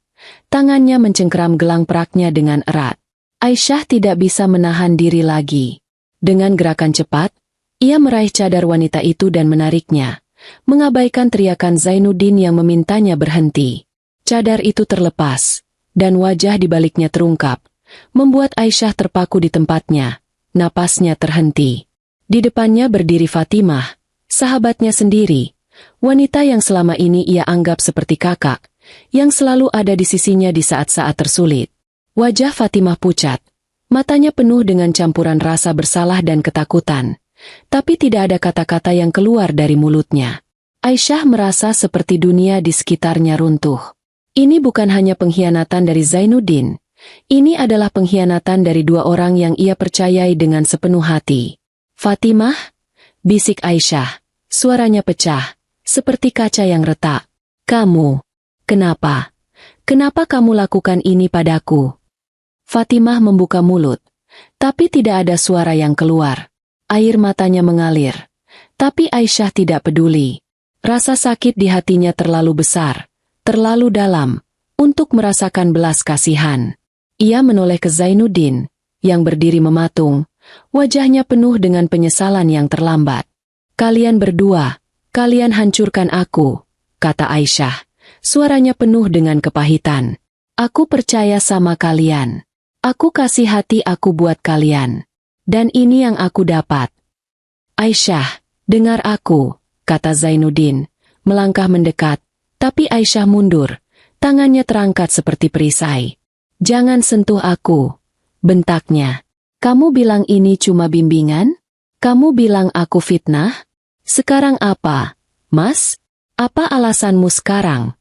Tangannya mencengkeram gelang peraknya dengan erat. Aisyah tidak bisa menahan diri lagi. Dengan gerakan cepat, ia meraih cadar wanita itu dan menariknya, mengabaikan teriakan Zainuddin yang memintanya berhenti. Cadar itu terlepas, dan wajah di baliknya terungkap, membuat Aisyah terpaku di tempatnya. Napasnya terhenti. Di depannya berdiri Fatimah, sahabatnya sendiri, wanita yang selama ini ia anggap seperti kakak, yang selalu ada di sisinya di saat-saat tersulit. Wajah Fatimah pucat, matanya penuh dengan campuran rasa bersalah dan ketakutan, tapi tidak ada kata-kata yang keluar dari mulutnya. Aisyah merasa seperti dunia di sekitarnya runtuh. Ini bukan hanya pengkhianatan dari Zainuddin. Ini adalah pengkhianatan dari dua orang yang ia percayai dengan sepenuh hati. "Fatimah?" bisik Aisyah. Suaranya pecah, seperti kaca yang retak. "Kamu, kenapa? Kenapa kamu lakukan ini padaku?" Fatimah membuka mulut, tapi tidak ada suara yang keluar. Air matanya mengalir, tapi Aisyah tidak peduli. Rasa sakit di hatinya terlalu besar, terlalu dalam, untuk merasakan belas kasihan. Ia menoleh ke Zainuddin, yang berdiri mematung, wajahnya penuh dengan penyesalan yang terlambat. "Kalian berdua, kalian hancurkan aku," kata Aisyah, suaranya penuh dengan kepahitan. "Aku percaya sama kalian. Aku kasih hati aku buat kalian. Dan ini yang aku dapat." "Aisyah, dengar aku," kata Zainuddin, melangkah mendekat, tapi Aisyah mundur, tangannya terangkat seperti perisai. "Jangan sentuh aku," bentaknya. "Kamu bilang ini cuma bimbingan? Kamu bilang aku fitnah? Sekarang apa, Mas? Apa alasanmu sekarang?"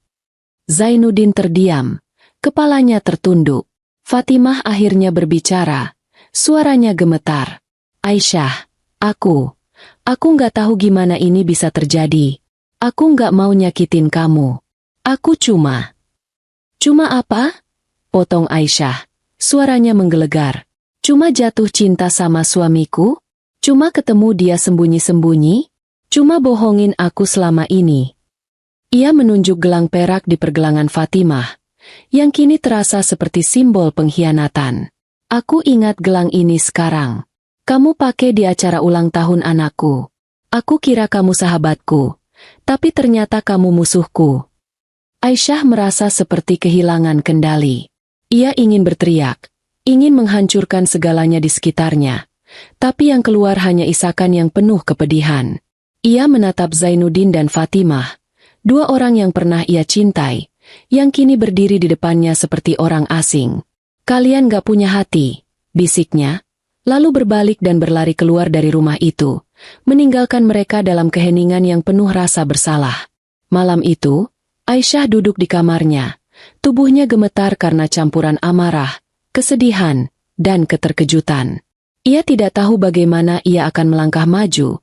Zainuddin terdiam, kepalanya tertunduk. Fatimah akhirnya berbicara, suaranya gemetar. "Aisyah, aku nggak tahu gimana ini bisa terjadi. Aku nggak mau nyakitin kamu. Aku cuma apa?" potong Aisyah. Suaranya menggelegar. "Cuma jatuh cinta sama suamiku? Cuma ketemu dia sembunyi-sembunyi? Cuma bohongin aku selama ini?" Ia menunjuk gelang perak di pergelangan Fatimah, yang kini terasa seperti simbol pengkhianatan. "Aku ingat gelang ini sekarang. Kamu pakai di acara ulang tahun anakku. Aku kira kamu sahabatku, tapi ternyata kamu musuhku." Aisyah merasa seperti kehilangan kendali. Ia ingin berteriak, ingin menghancurkan segalanya di sekitarnya, tapi yang keluar hanya isakan yang penuh kepedihan. Ia menatap Zainuddin dan Fatimah, dua orang yang pernah ia cintai, yang kini berdiri di depannya seperti orang asing. "Kalian gak punya hati," bisiknya, lalu berbalik dan berlari keluar dari rumah itu, meninggalkan mereka dalam keheningan yang penuh rasa bersalah. Malam itu, Aisyah duduk di kamarnya. Tubuhnya gemetar karena campuran amarah, kesedihan, dan keterkejutan. Ia tidak tahu bagaimana ia akan melangkah maju,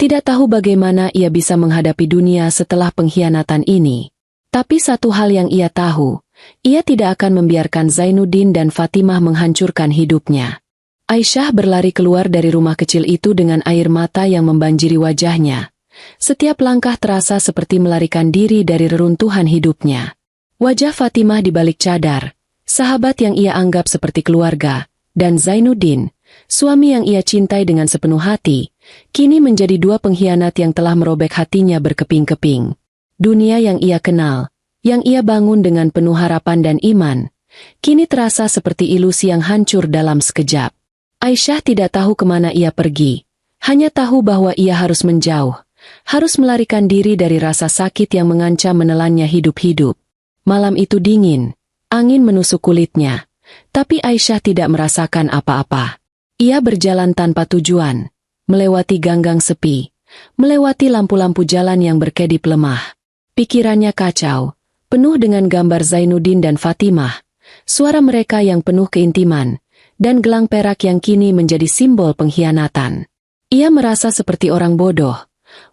tidak tahu bagaimana ia bisa menghadapi dunia setelah pengkhianatan ini. Tapi satu hal yang ia tahu, ia tidak akan membiarkan Zainuddin dan Fatimah menghancurkan hidupnya. Aisyah berlari keluar dari rumah kecil itu dengan air mata yang membanjiri wajahnya. Setiap langkah terasa seperti melarikan diri dari reruntuhan hidupnya. Wajah Fatimah di balik cadar, sahabat yang ia anggap seperti keluarga, dan Zainuddin, suami yang ia cintai dengan sepenuh hati, kini menjadi dua pengkhianat yang telah merobek hatinya berkeping-keping. Dunia yang ia kenal, yang ia bangun dengan penuh harapan dan iman, kini terasa seperti ilusi yang hancur dalam sekejap. Aisyah tidak tahu kemana ia pergi, hanya tahu bahwa ia harus menjauh, harus melarikan diri dari rasa sakit yang mengancam menelannya hidup-hidup. Malam itu dingin, angin menusuk kulitnya, tapi Aisyah tidak merasakan apa-apa. Ia berjalan tanpa tujuan, melewati ganggang sepi, melewati lampu-lampu jalan yang berkedip lemah. Pikirannya kacau, penuh dengan gambar Zainuddin dan Fatimah, suara mereka yang penuh keintiman, dan gelang perak yang kini menjadi simbol pengkhianatan. Ia merasa seperti orang bodoh,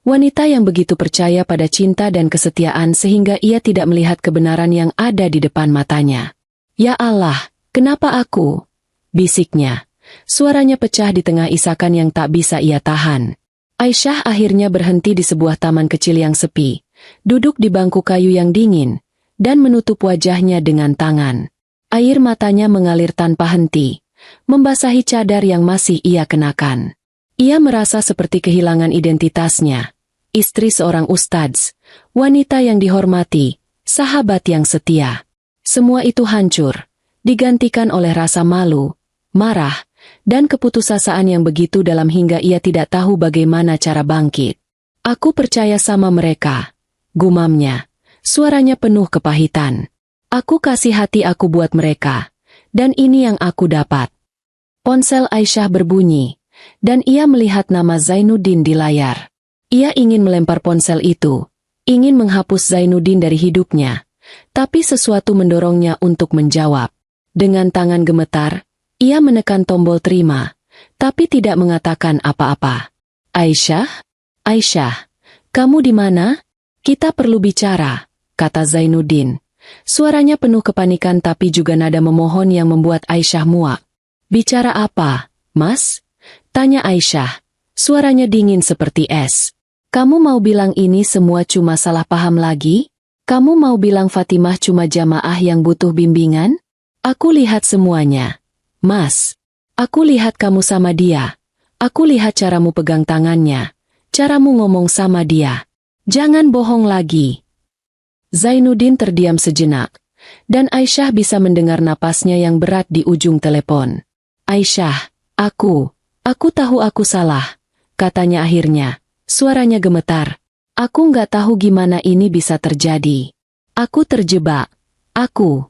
wanita yang begitu percaya pada cinta dan kesetiaan sehingga ia tidak melihat kebenaran yang ada di depan matanya. "Ya Allah, kenapa aku?" bisiknya. Suaranya pecah di tengah isakan yang tak bisa ia tahan. Aisyah akhirnya berhenti di sebuah taman kecil yang sepi, duduk di bangku kayu yang dingin, dan menutup wajahnya dengan tangan. Air matanya mengalir tanpa henti, membasahi cadar yang masih ia kenakan. Ia merasa seperti kehilangan identitasnya. Istri seorang ustadz, wanita yang dihormati, sahabat yang setia. Semua itu hancur, digantikan oleh rasa malu, marah, dan keputusasaan yang begitu dalam hingga ia tidak tahu bagaimana cara bangkit. "Aku percaya sama mereka," gumamnya. Suaranya penuh kepahitan. "Aku kasih hati aku buat mereka, dan ini yang aku dapat." Ponsel Aisyah berbunyi, dan ia melihat nama Zainuddin di layar. Ia ingin melempar ponsel itu, ingin menghapus Zainuddin dari hidupnya, tapi sesuatu mendorongnya untuk menjawab. Dengan tangan gemetar, ia menekan tombol terima, tapi tidak mengatakan apa-apa. "Aisyah? Aisyah, kamu di mana? Kita perlu bicara," kata Zainuddin. Suaranya penuh kepanikan tapi juga nada memohon yang membuat Aisyah muak. "Bicara apa, Mas?" tanya Aisyah. Suaranya dingin seperti es. "Kamu mau bilang ini semua cuma salah paham lagi? Kamu mau bilang Fatimah cuma jamaah yang butuh bimbingan? Aku lihat semuanya, Mas. Aku lihat kamu sama dia. Aku lihat caramu pegang tangannya, caramu ngomong sama dia. Jangan bohong lagi." Zainuddin terdiam sejenak, dan Aisyah bisa mendengar napasnya yang berat di ujung telepon. "Aisyah, Aku tahu aku salah," katanya akhirnya. Suaranya gemetar. "Aku nggak tahu gimana ini bisa terjadi. Aku terjebak. Aku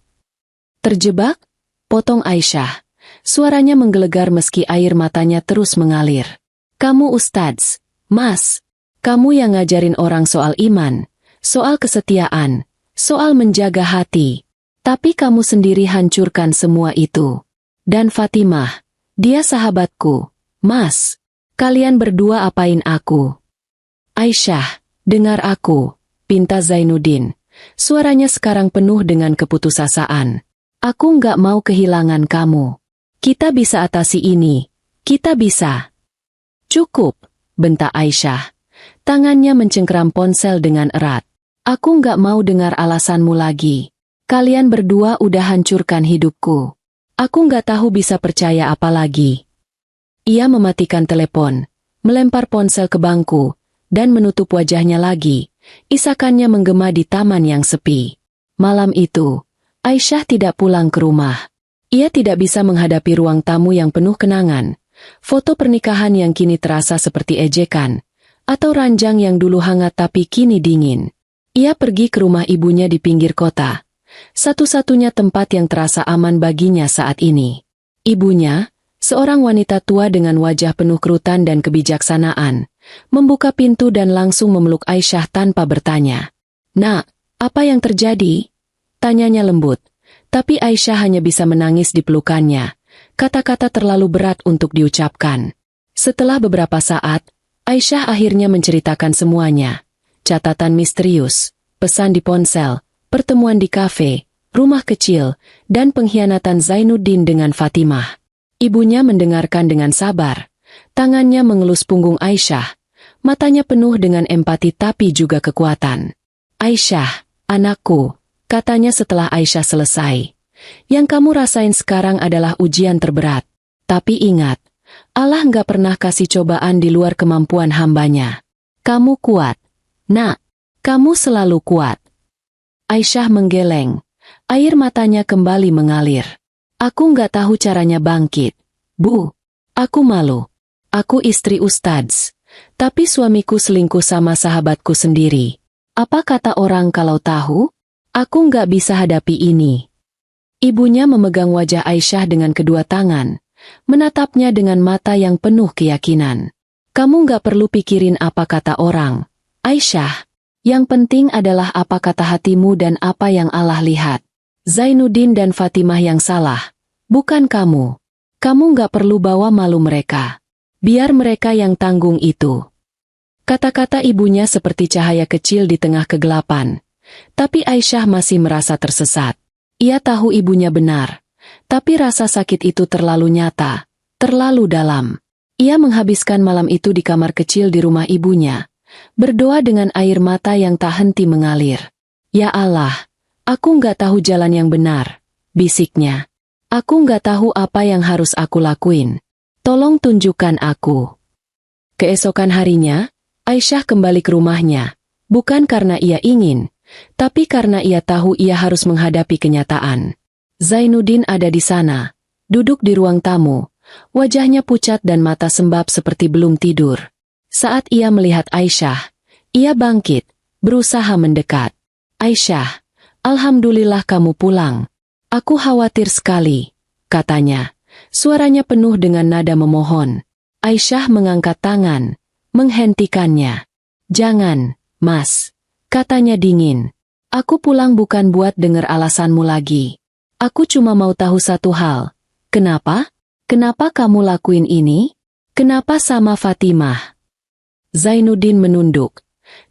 terjebak?" potong Aisyah. Suaranya menggelegar meski air matanya terus mengalir. "Kamu ustadz, Mas. Kamu yang ngajarin orang soal iman, soal kesetiaan, soal menjaga hati. Tapi kamu sendiri hancurkan semua itu. Dan Fatimah, dia sahabatku. Mas, kalian berdua apain aku?" "Aisyah, dengar aku," pinta Zainuddin. Suaranya sekarang penuh dengan keputusasaan. "Aku nggak mau kehilangan kamu. Kita bisa atasi ini. Kita bisa." "Cukup," bentak Aisyah. Tangannya mencengkeram ponsel dengan erat. "Aku nggak mau dengar alasanmu lagi. Kalian berdua udah hancurkan hidupku. Aku nggak tahu bisa percaya apa lagi." Ia mematikan telepon, melempar ponsel ke bangku, dan menutup wajahnya lagi. Isakannya menggema di taman yang sepi. Malam itu, Aisyah tidak pulang ke rumah. Ia tidak bisa menghadapi ruang tamu yang penuh kenangan, foto pernikahan yang kini terasa seperti ejekan, atau ranjang yang dulu hangat tapi kini dingin. Ia pergi ke rumah ibunya di pinggir kota, satu-satunya tempat yang terasa aman baginya saat ini. Ibunya, seorang wanita tua dengan wajah penuh kerutan dan kebijaksanaan, membuka pintu dan langsung memeluk Aisyah tanpa bertanya. "Nak, apa yang terjadi?" tanyanya lembut. Tapi Aisyah hanya bisa menangis di pelukannya. Kata-kata terlalu berat untuk diucapkan. Setelah beberapa saat, Aisyah akhirnya menceritakan semuanya. Catatan misterius, pesan di ponsel, pertemuan di kafe, rumah kecil, dan pengkhianatan Zainuddin dengan Fatimah. Ibunya mendengarkan dengan sabar. Tangannya mengelus punggung Aisyah. Matanya penuh dengan empati tapi juga kekuatan. "Aisyah, anakku," katanya setelah Aisyah selesai. "Yang kamu rasain sekarang adalah ujian terberat. Tapi ingat, Allah nggak pernah kasih cobaan di luar kemampuan hambanya. Kamu kuat. Nak, kamu selalu kuat. Aisyah menggeleng. Air matanya kembali mengalir. Aku nggak tahu caranya bangkit. Bu, aku malu. Aku istri Ustadz. Tapi suamiku selingkuh sama sahabatku sendiri. Apa kata orang kalau tahu? Aku nggak bisa hadapi ini. Ibunya memegang wajah Aisyah dengan kedua tangan, menatapnya dengan mata yang penuh keyakinan. Kamu nggak perlu pikirin apa kata orang, Aisyah. Yang penting adalah apa kata hatimu dan apa yang Allah lihat. Zainuddin dan Fatimah yang salah, bukan kamu. Kamu nggak perlu bawa malu mereka. Biar mereka yang tanggung itu. Kata-kata ibunya seperti cahaya kecil di tengah kegelapan. Tapi Aisyah masih merasa tersesat. Ia tahu ibunya benar. Tapi rasa sakit itu terlalu nyata, terlalu dalam. Ia menghabiskan malam itu di kamar kecil di rumah ibunya. Berdoa dengan air mata yang tak henti mengalir. Ya Allah, aku nggak tahu jalan yang benar, bisiknya. Aku nggak tahu apa yang harus aku lakuin. Tolong tunjukkan aku. Keesokan harinya, Aisyah kembali ke rumahnya. Bukan karena ia ingin, tapi karena ia tahu ia harus menghadapi kenyataan. Zainuddin ada di sana, duduk di ruang tamu. Wajahnya pucat dan mata sembab seperti belum tidur. Saat ia melihat Aisyah, ia bangkit, berusaha mendekat. Aisyah, alhamdulillah kamu pulang. Aku khawatir sekali, katanya. Suaranya penuh dengan nada memohon. Aisyah mengangkat tangan, menghentikannya. Jangan, Mas, katanya dingin. Aku pulang bukan buat dengar alasanmu lagi. Aku cuma mau tahu satu hal. Kenapa? Kenapa kamu lakuin ini? Kenapa sama Fatimah? Zainuddin menunduk.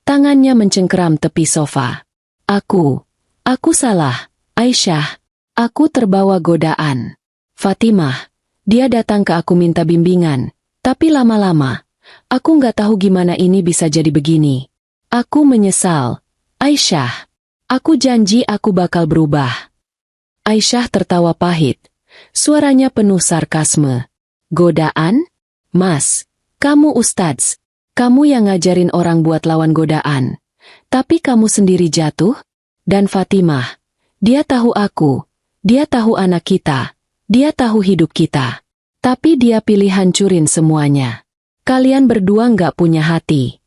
Tangannya mencengkeram tepi sofa. Aku salah, Aisyah. Aku terbawa godaan. Fatimah, dia datang ke aku minta bimbingan. Tapi lama-lama, aku nggak tahu gimana ini bisa jadi begini. Aku menyesal. Aisyah, aku janji aku bakal berubah. Aisyah tertawa pahit. Suaranya penuh sarkasme. Godaan? Mas, kamu Ustadz. Kamu yang ngajarin orang buat lawan godaan. Tapi kamu sendiri jatuh? Dan Fatimah, dia tahu aku. Dia tahu anak kita. Dia tahu hidup kita. Tapi dia pilih hancurin semuanya. Kalian berdua nggak punya hati.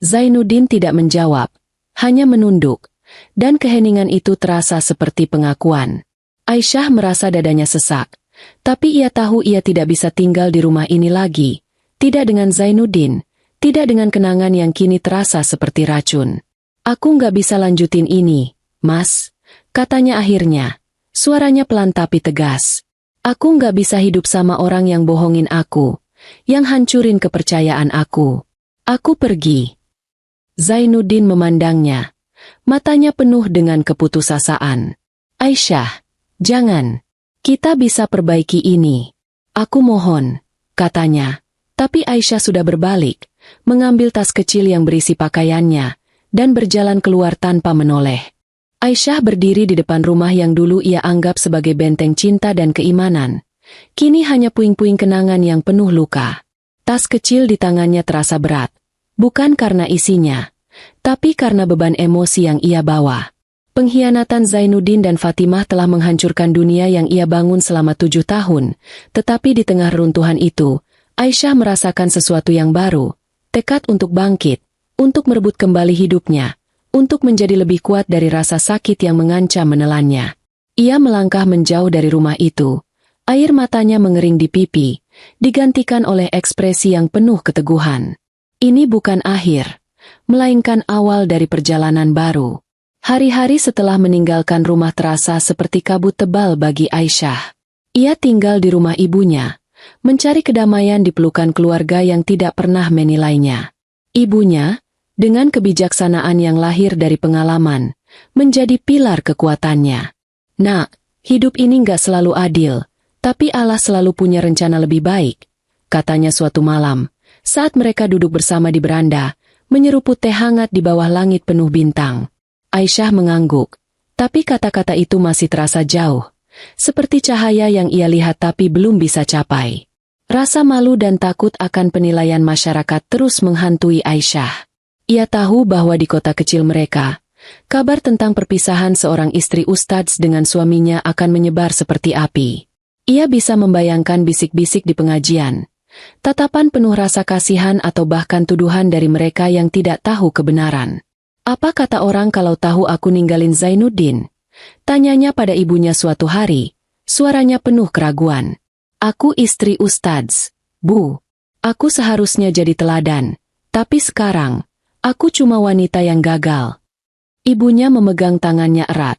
Zainuddin tidak menjawab. Hanya menunduk. Dan keheningan itu terasa seperti pengakuan. Aisyah merasa dadanya sesak. Tapi ia tahu ia tidak bisa tinggal di rumah ini lagi. Tidak dengan Zainuddin. Tidak dengan kenangan yang kini terasa seperti racun. Aku nggak bisa lanjutin ini, Mas. Katanya akhirnya. Suaranya pelan tapi tegas. Aku nggak bisa hidup sama orang yang bohongin aku. Yang hancurin kepercayaan aku. Aku pergi. Zainuddin memandangnya. Matanya penuh dengan keputusasaan. Aisyah, jangan. Kita bisa perbaiki ini. Aku mohon, katanya. Tapi Aisyah sudah berbalik, mengambil tas kecil yang berisi pakaiannya, dan berjalan keluar tanpa menoleh. Aisyah berdiri di depan rumah yang dulu ia anggap sebagai benteng cinta dan keimanan. Kini hanya puing-puing kenangan yang penuh luka. Tas kecil di tangannya terasa berat. Bukan karena isinya, tapi karena beban emosi yang ia bawa. Pengkhianatan Zainuddin dan Fatimah telah menghancurkan dunia yang ia bangun selama 7 tahun. Tetapi di tengah runtuhan itu, Aisyah merasakan sesuatu yang baru. Tekad untuk bangkit, untuk merebut kembali hidupnya. Untuk menjadi lebih kuat dari rasa sakit yang mengancam menelannya. Ia melangkah menjauh dari rumah itu. Air matanya mengering di pipi, digantikan oleh ekspresi yang penuh keteguhan. Ini bukan akhir, melainkan awal dari perjalanan baru. Hari-hari setelah meninggalkan rumah terasa seperti kabut tebal bagi Aisyah. Ia tinggal di rumah ibunya, mencari kedamaian di pelukan keluarga yang tidak pernah menilainya. Ibunya, dengan kebijaksanaan yang lahir dari pengalaman, menjadi pilar kekuatannya. Nak, hidup ini nggak selalu adil, tapi Allah selalu punya rencana lebih baik, katanya suatu malam, saat mereka duduk bersama di beranda, menyeruput teh hangat di bawah langit penuh bintang. Aisyah mengangguk, tapi kata-kata itu masih terasa jauh, seperti cahaya yang ia lihat tapi belum bisa capai. Rasa malu dan takut akan penilaian masyarakat terus menghantui Aisyah. Ia tahu bahwa di kota kecil mereka, kabar tentang perpisahan seorang istri ustadz dengan suaminya akan menyebar seperti api. Ia bisa membayangkan bisik-bisik di pengajian, tatapan penuh rasa kasihan atau bahkan tuduhan dari mereka yang tidak tahu kebenaran. "Apa kata orang kalau tahu aku ninggalin Zainuddin?" tanyanya pada ibunya suatu hari, suaranya penuh keraguan. "Aku istri ustadz, Bu. Aku seharusnya jadi teladan, tapi sekarang, aku cuma wanita yang gagal." Ibunya memegang tangannya erat,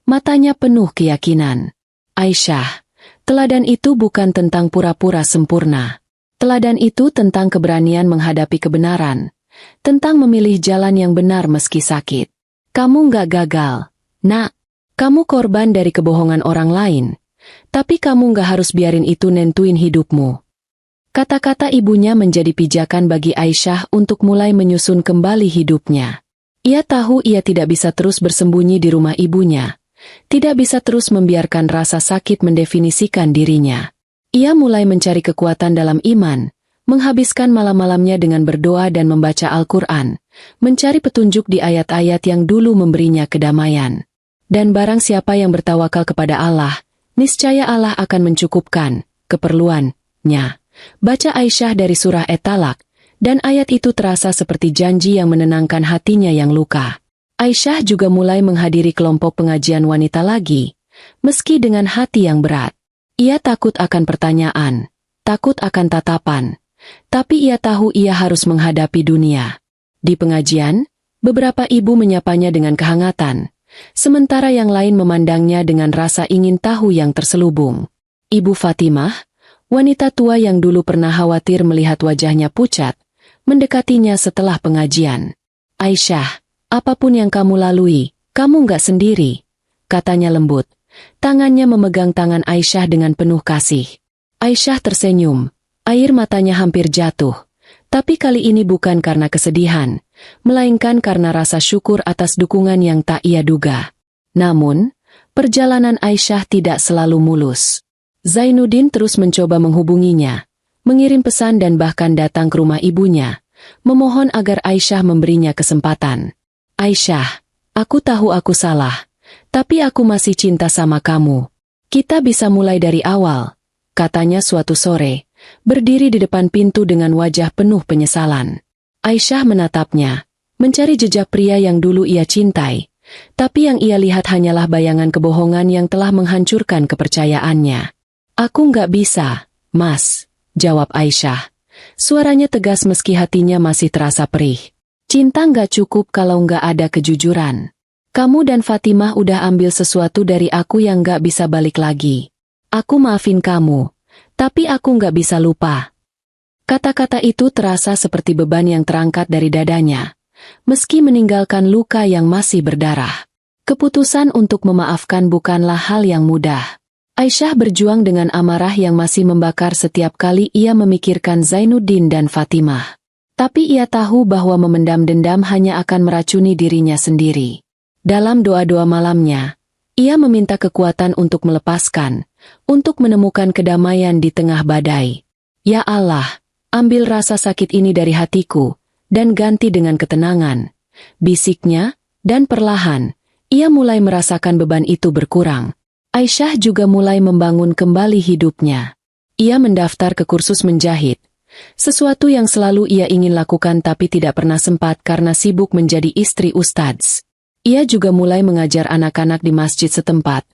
matanya penuh keyakinan. "Aisyah, teladan itu bukan tentang pura-pura sempurna. Teladan itu tentang keberanian menghadapi kebenaran, tentang memilih jalan yang benar meski sakit. Kamu nggak gagal, Nak. Kamu korban dari kebohongan orang lain, tapi kamu nggak harus biarin itu nentuin hidupmu." Kata-kata ibunya menjadi pijakan bagi Aisyah untuk mulai menyusun kembali hidupnya. Ia tahu ia tidak bisa terus bersembunyi di rumah ibunya, tidak bisa terus membiarkan rasa sakit mendefinisikan dirinya. Ia mulai mencari kekuatan dalam iman, menghabiskan malam-malamnya dengan berdoa dan membaca Al-Quran, mencari petunjuk di ayat-ayat yang dulu memberinya kedamaian. Dan barang siapa yang bertawakal kepada Allah, niscaya Allah akan mencukupkan keperluannya. Baca Aisyah dari surah At-Talaq, dan ayat itu terasa seperti janji yang menenangkan hatinya yang luka. Aisyah juga mulai menghadiri kelompok pengajian wanita lagi, meski dengan hati yang berat. Ia takut akan pertanyaan, takut akan tatapan, tapi ia tahu ia harus menghadapi dunia. Di pengajian, beberapa ibu menyapanya dengan kehangatan, sementara yang lain memandangnya dengan rasa ingin tahu yang terselubung. Ibu Fatimah, wanita tua yang dulu pernah khawatir melihat wajahnya pucat, mendekatinya setelah pengajian. "Aisyah, apapun yang kamu lalui, kamu nggak sendiri," katanya lembut. Tangannya memegang tangan Aisyah dengan penuh kasih. Aisyah tersenyum, air matanya hampir jatuh. Tapi kali ini bukan karena kesedihan, melainkan karena rasa syukur atas dukungan yang tak ia duga. Namun, perjalanan Aisyah tidak selalu mulus. Zainuddin terus mencoba menghubunginya, mengirim pesan dan bahkan datang ke rumah ibunya, memohon agar Aisyah memberinya kesempatan. "Aisyah, aku tahu aku salah, tapi aku masih cinta sama kamu. Kita bisa mulai dari awal," katanya suatu sore, berdiri di depan pintu dengan wajah penuh penyesalan. Aisyah menatapnya, mencari jejak pria yang dulu ia cintai, tapi yang ia lihat hanyalah bayangan kebohongan yang telah menghancurkan kepercayaannya. "Aku nggak bisa, Mas," jawab Aisyah. Suaranya tegas meski hatinya masih terasa perih. "Cinta nggak cukup kalau nggak ada kejujuran. Kamu dan Fatimah udah ambil sesuatu dari aku yang nggak bisa balik lagi. Aku maafin kamu, tapi aku nggak bisa lupa." Kata-kata itu terasa seperti beban yang terangkat dari dadanya, meski meninggalkan luka yang masih berdarah. Keputusan untuk memaafkan bukanlah hal yang mudah. Aisyah berjuang dengan amarah yang masih membakar setiap kali ia memikirkan Zainuddin dan Fatimah. Tapi ia tahu bahwa memendam dendam hanya akan meracuni dirinya sendiri. Dalam doa-doa malamnya, ia meminta kekuatan untuk melepaskan, untuk menemukan kedamaian di tengah badai. "Ya Allah, ambil rasa sakit ini dari hatiku, dan ganti dengan ketenangan," bisiknya, dan perlahan, ia mulai merasakan beban itu berkurang. Aisyah juga mulai membangun kembali hidupnya. Ia mendaftar ke kursus menjahit, sesuatu yang selalu ia ingin lakukan tapi tidak pernah sempat karena sibuk menjadi istri ustadz. Ia juga mulai mengajar anak-anak di masjid setempat,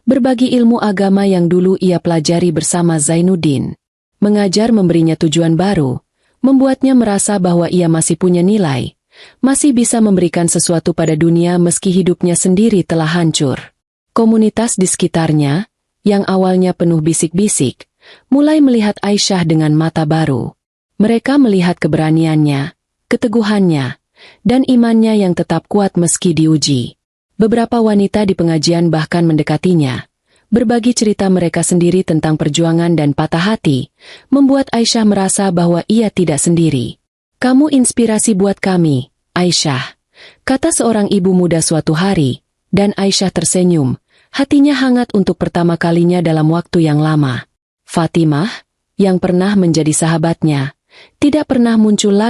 berbagi ilmu agama yang dulu ia pelajari bersama Zainuddin. Mengajar memberinya tujuan baru, membuatnya merasa bahwa ia masih punya nilai, masih bisa memberikan sesuatu pada dunia meski hidupnya sendiri telah hancur. Komunitas di sekitarnya, yang awalnya penuh bisik-bisik, mulai melihat Aisyah dengan mata baru. Mereka melihat keberaniannya, keteguhannya, dan imannya yang tetap kuat meski diuji. Beberapa wanita di pengajian bahkan mendekatinya, berbagi cerita mereka sendiri tentang perjuangan dan patah hati, membuat Aisyah merasa bahwa ia tidak sendiri. "Kamu inspirasi buat kami, Aisyah," kata seorang ibu muda suatu hari, dan Aisyah tersenyum, hatinya hangat untuk pertama kalinya dalam waktu yang lama. "Fatimah, yang pernah menjadi sahabatnya, tidak pernah muncul lagi.